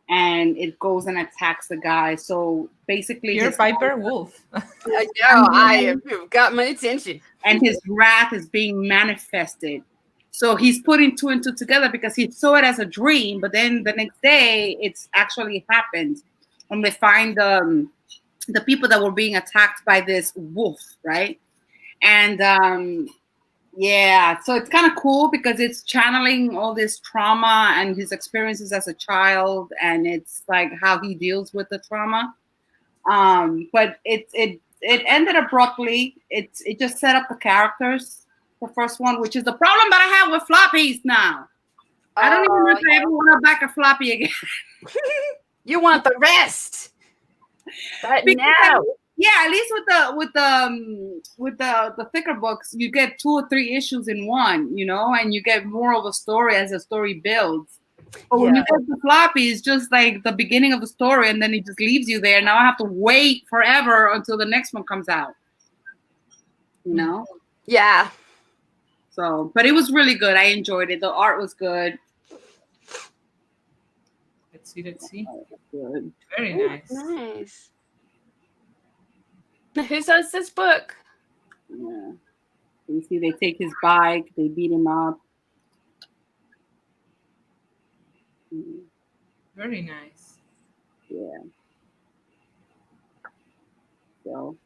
and it goes and attacks the guy. So basically, You're Piper Wolf. I know, I've got my attention. And his wrath is being manifested. So he's putting two and two together because he saw it as a dream, but then the next day it's actually happened. And they find the people that were being attacked by this wolf, right? And so it's kind of cool because it's channeling all this trauma and his experiences as a child, and it's like how he deals with the trauma. But it ended abruptly. It just set up the characters. The first one, which is the problem that I have with floppies now. I don't even know if I ever want to back a floppy again. You want the rest. But now, yeah, at least with the thicker books, you get 2 or 3 issues in one, you know, and you get more of a story as the story builds. But when you get the floppy, it's just like the beginning of the story, and then it just leaves you there. Now I have to wait forever until the next one comes out. You know? Yeah. So, but it was really good. I enjoyed it. The art was good. Let's see. Good. Very nice. Nice. Who does this book? Yeah. You see, they take his bike, they beat him up. Very nice. Yeah. So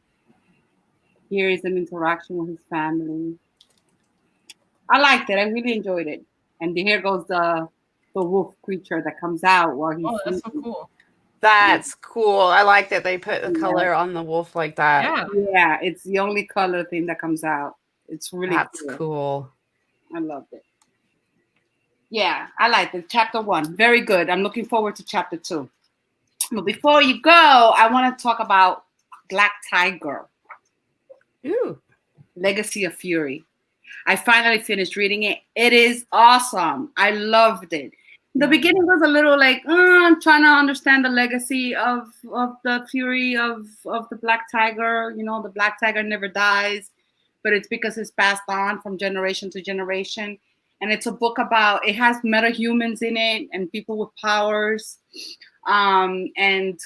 here is an interaction with his family. I liked it. I really enjoyed it. And here goes the wolf creature that comes out while he's. Oh, that's so cool. That's cool. I like that they put the color on the wolf like that. Yeah. Yeah, it's the only color thing that comes out. It's really cool. I loved it. Yeah, I liked it. Chapter 1, very good. I'm looking forward to chapter 2. But before you go, I want to talk about Black Tiger. Ooh. Legacy of Fury. I finally finished reading it. It is awesome. I loved it. The beginning was a little like, I'm trying to understand the legacy of the fury of the Black Tiger. You know, the Black Tiger never dies, but it's because it's passed on from generation to generation. and it's a book about. It has metahumans in it and people with powers, and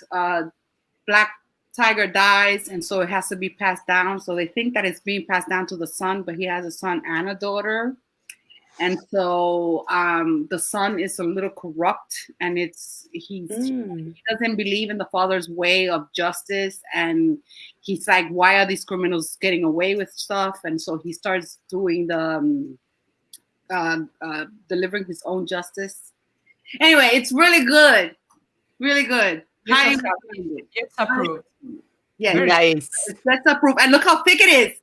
Black Tiger dies, and so it has to be passed down. So they think that it's being passed down to the son, but he has a son and a daughter. And so the son is a little corrupt, and he doesn't believe in the father's way of justice. And he's like, why are these criminals getting away with stuff? And so he starts doing the delivering his own justice. Anyway, it's really good. Really good. Highly recommended. It's approved. Yeah, Very nice. That's approved. And look how thick it is.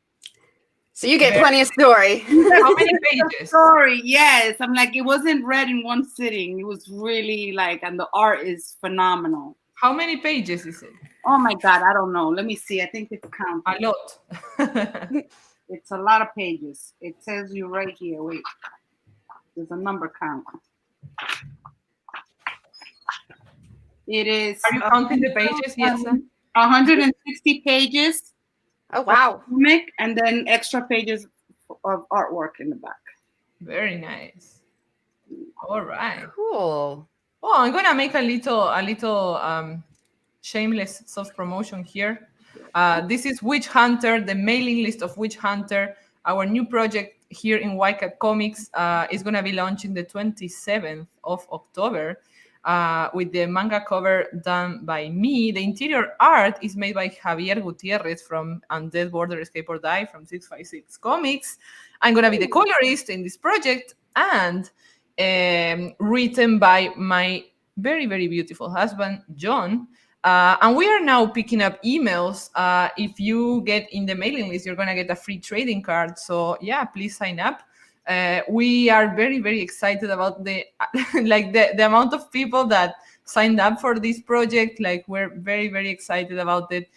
So you get plenty of story. How many pages? Story, yes. I'm like, it wasn't read in one sitting. It was really like, and the art is phenomenal. How many pages is it? Oh my God, I don't know. Let me see. I think it's counted. A lot. It's a lot of pages. It says you right here. Wait, there's a number count. It is. Are you counting the pages? Yes. 160 pages. Oh wow. Comic, and then extra pages of artwork in the back. Very nice. All right. Cool. Oh, I'm gonna make a little shameless self promotion here. This is Witch Hunter, the mailing list of Witch Hunter. Our new project here in Wycat Comics is gonna be launching the 27th of October. With the manga cover done by me. The interior art is made by Javier Gutierrez from Undead Border Escape or Die from 656 Comics. I'm going to be the colorist in this project, and written by my very, very beautiful husband, John. And we are now picking up emails. If you get in the mailing list, you're going to get a free trading card. So yeah, please sign up. We are very, very excited about the the amount of people that signed up for this project. Like, we're very, very excited about it.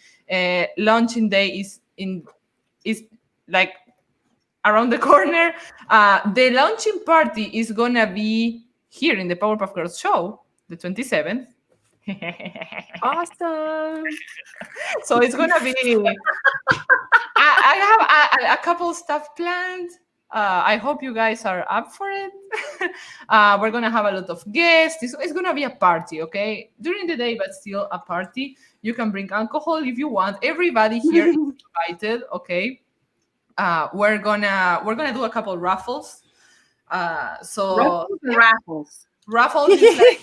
Launching day is like around the corner. The launching party is gonna be here in the Powerpuff Girls show, the 27th. Awesome. So it's gonna be. I have a couple stuff planned. I hope you guys are up for it. We're gonna have a lot of guests. It's gonna be a party, okay? During the day, but still a party. You can bring alcohol if you want. Everybody here is invited, okay? We're gonna do a couple raffles. Raffles. Raffles is like,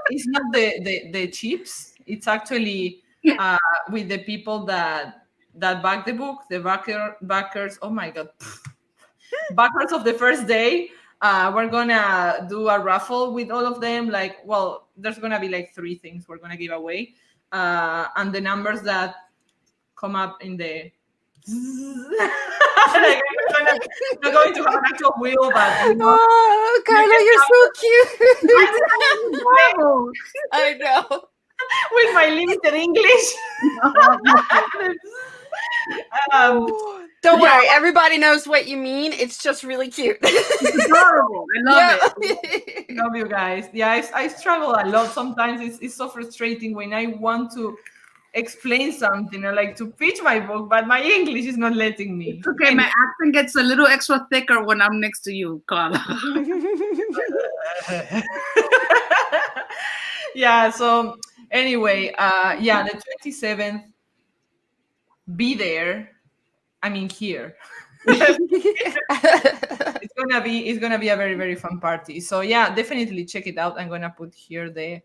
it's not the chips. It's actually with the people that back the book, the backers. Oh my God, backers of the first day. We're gonna do a raffle with all of them. Like, well, there's gonna be like 3 things we're gonna give away, and the numbers that come up in the. Like, I'm not going to have an actual wheel, but oh, Carla, you're so cute. I know. With my limited English. Don't worry, everybody knows what you mean. It's just really cute. It's adorable. I love it. Love you guys. Yeah, I struggle a lot. Sometimes it's so frustrating when I want to explain something or like to pitch my book, but my English is not letting me. It's okay, my accent gets a little extra thicker when I'm next to you, Carla. Yeah, so anyway, yeah, the 27th, be there. I mean, here. It's gonna be a very, very fun party. So yeah, definitely check it out. I'm gonna put here the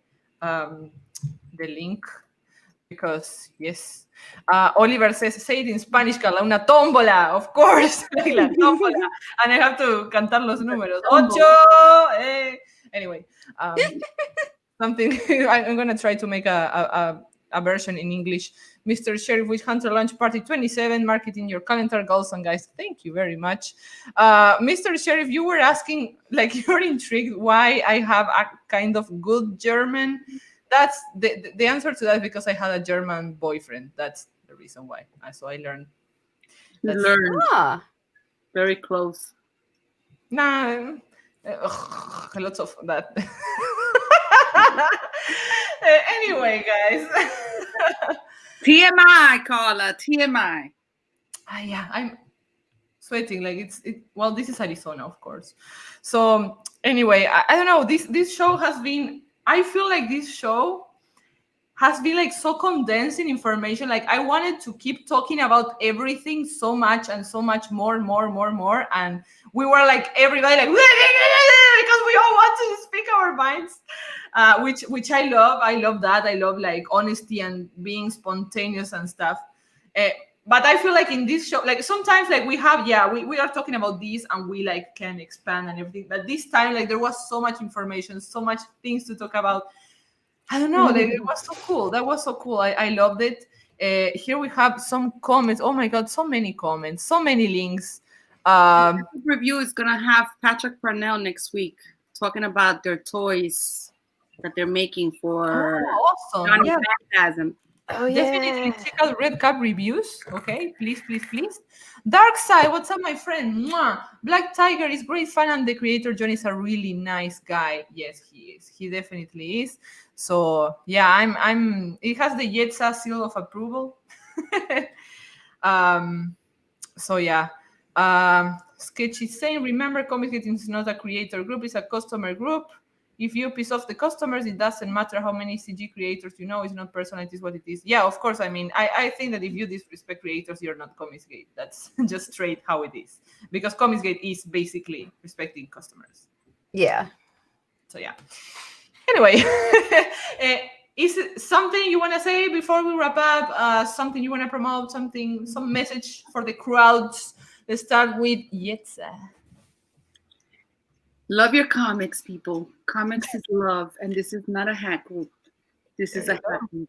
link, because yes, Oliver says, say it in Spanish, Carla, una tómbola, of course. Like la tómbola. And I have to cantar los números. 8. Anyway, something. I'm gonna try to make a version in English. Mr. Sheriff Witch Hunter Launch Party 27, mark it in your calendar, girls and guys. Thank you very much. Mr. Sheriff, you were asking, like, you're intrigued why I have a kind of good German. That's the answer to that, because I had a German boyfriend. That's the reason why. So I learned. Very close. Nah, lots of that. Anyway, guys. TMI, Carla. TMI. Yeah, I'm sweating like well, this is Arizona, of course. So anyway, I don't know, this show has been, I feel like this show has been like so condensed in information. Like I wanted to keep talking about everything so much and so much more, and we were like everybody like because we all want to speak our minds, which I love. I love that. I love like honesty and being spontaneous and stuff. But I feel like in this show, like sometimes like we are talking about this and we like can expand and everything. But this time, like there was so much information, so much things to talk about. I don't know, like, it was so cool. That was so cool. I loved it. Here we have some comments. Oh my God, so many comments, so many links. Review is gonna have Patrick Parnell next week talking about their toys that they're making for awesome. Johnny Yeah. Phantasm. Oh yeah. Definitely check out Red Cap reviews. Okay, please. Dark Side, what's up, my friend? Mwah. Black Tiger is great fan, and the creator John is a really nice guy. Yes, he is. He definitely is. So yeah, I'm. It has the Yetza seal of approval. So yeah. Sketch is saying, remember, Comic-Gate is not a creator group; it's a customer group. If you piss off the customers, it doesn't matter how many CG creators you know. It's not personal, it is what it is. Yeah, of course. I mean, I think that if you disrespect creators, you're not Comicsgate. That's just straight how it is. Because Comicsgate is basically respecting customers. Yeah. So yeah. Anyway, is it something you want to say before we wrap up? Something you want to promote? Some message for the crowds? Let's start with Yetza. Love your comics, people. Comics is love, and this is not a hack group. This is a hack group.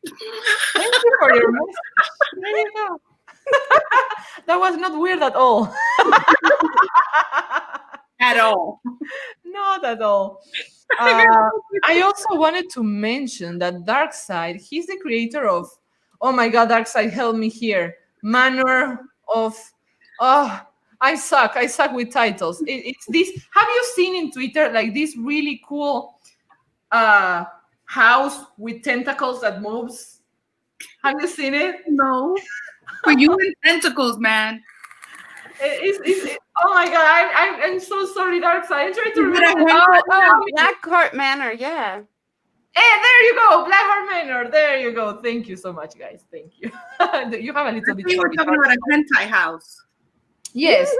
Thank you for your message. There you go. That was not weird at all. At all. Not at all. I also wanted to mention that Darkseid, he's the creator of, oh my God, Darkseid, help me here. Manor of, I suck with titles. It's this, have you seen in Twitter, like this really cool house with tentacles that moves? Have you seen it? No. For you and tentacles, man. Oh my God, I'm so sorry, Darkseid. I'm trying to remember. Blackheart Manor, yeah. Hey, there you go, Blackheart Manor. There you go. Thank you so much, guys. Thank you. You have a little bit. We were talking about a hentai house. Yes,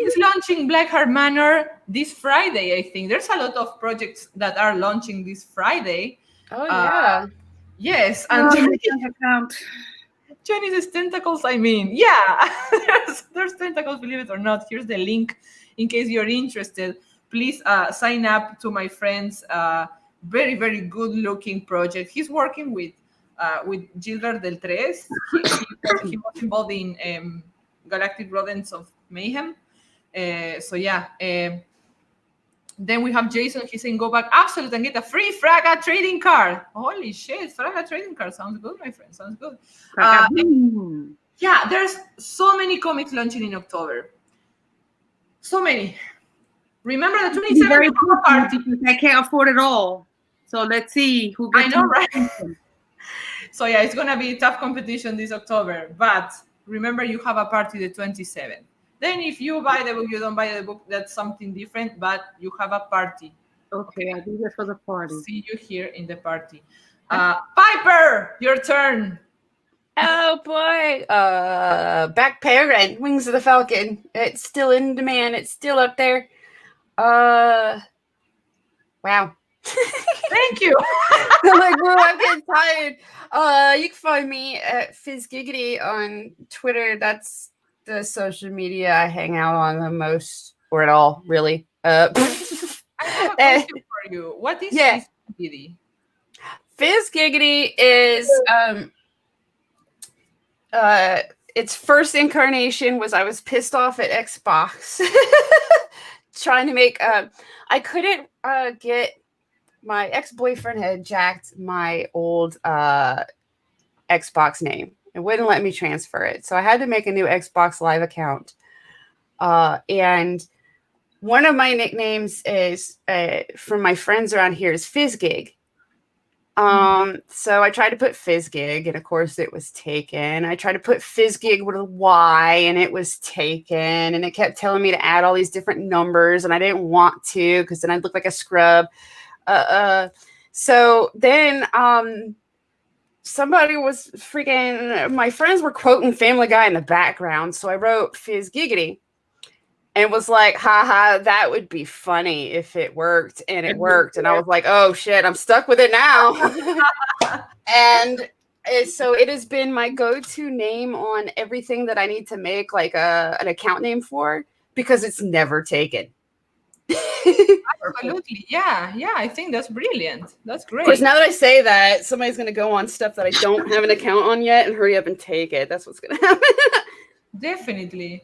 he's launching Blackheart Manor this Friday, I think. There's a lot of projects that are launching this Friday. Oh, yeah. Yes, and Johnny's tentacles, I mean, yeah, there's tentacles, believe it or not. Here's the link in case you're interested. Please sign up to my friend's very, very good-looking project. He's working with Gilbert Del Tres. He was involved in Galactic Rodents of Mayhem. So yeah. Then we have Jason. He's saying, go back Absolute and get a free Fraga trading card. Holy shit, Fraga trading card. Sounds good, my friend. Sounds good. Yeah, there's so many comics launching in October. So many. Remember the 27th party. I can't afford it all. So let's see who gets. I know, right? So yeah, it's gonna be a tough competition this October. But remember, you have a party the 27th. Then if you buy the book, you don't buy the book, that's something different, but you have a party. Okay, I'll be there for the party. See you here in the party. Piper, your turn. Oh boy. Back Parent, Wings of the Falcon. It's still in demand. It's still up there. Wow. Thank you. I'm like, bro, I'm getting tired. You can find me at FizzGiggity on Twitter. That's the social media I hang out on the most, or at all, really. I have a question for you. What is FizzGiggity? FizzGiggity is its first incarnation was I was pissed off at Xbox trying to make I couldn't get my ex-boyfriend had jacked my old Xbox name. It wouldn't let me transfer it. So I had to make a new Xbox Live account. And one of my nicknames is from my friends around here is FizzGig. So I tried to put FizzGig, and of course it was taken. I tried to put FizzGig with a Y, and it was taken. And it kept telling me to add all these different numbers, and I didn't want to because then I'd look like a scrub. So then somebody was freaking, my friends were quoting Family Guy in the background, so I wrote FizzGiggity. And was like, haha, that would be funny if it worked. And it worked. And I was like, oh shit, I'm stuck with it now. And so it has been my go-to name on everything that I need to make like an account name for, because it's never taken. Absolutely. Yeah. I think that's brilliant. That's great. Of course, now that I say that, somebody's going to go on stuff that I don't have an account on yet and hurry up and take it. That's what's going to happen. Definitely.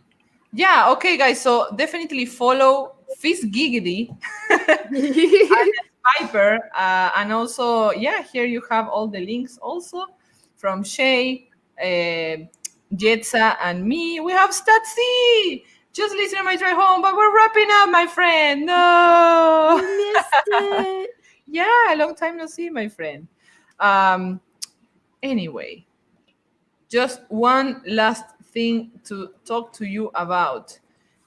Yeah, okay, guys. So definitely follow FizzGiggity and Piper. And also, here you have all the links also from Shay, Jetsa, and me. We have Statsy. Just listen to my drive home, but we're wrapping up, my friend. No. You missed it. Yeah, a long time no see, my friend. Anyway, just one last thing to talk to you about.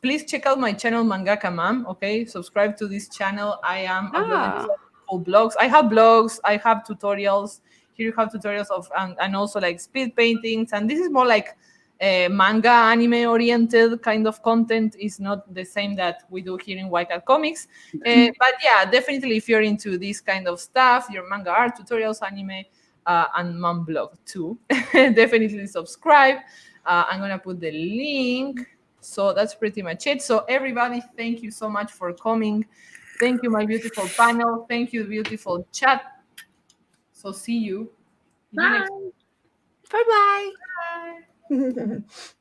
Please check out my channel, Mangaka Mom. Okay, subscribe to this channel. I am uploading full blogs. I have blogs. I have tutorials. Here you have tutorials of and also like speed paintings. And this is more like manga anime oriented kind of content. Is not the same that we do here in White Cat Comics. But yeah, definitely if you're into this kind of stuff, your manga art, tutorials, anime, and mom blog too, definitely subscribe. I'm gonna put the link. So that's pretty much it. So everybody, thank you so much for coming. Thank you, my beautiful panel. Thank you, beautiful chat. So see you. Bye. Bye-bye. Bye.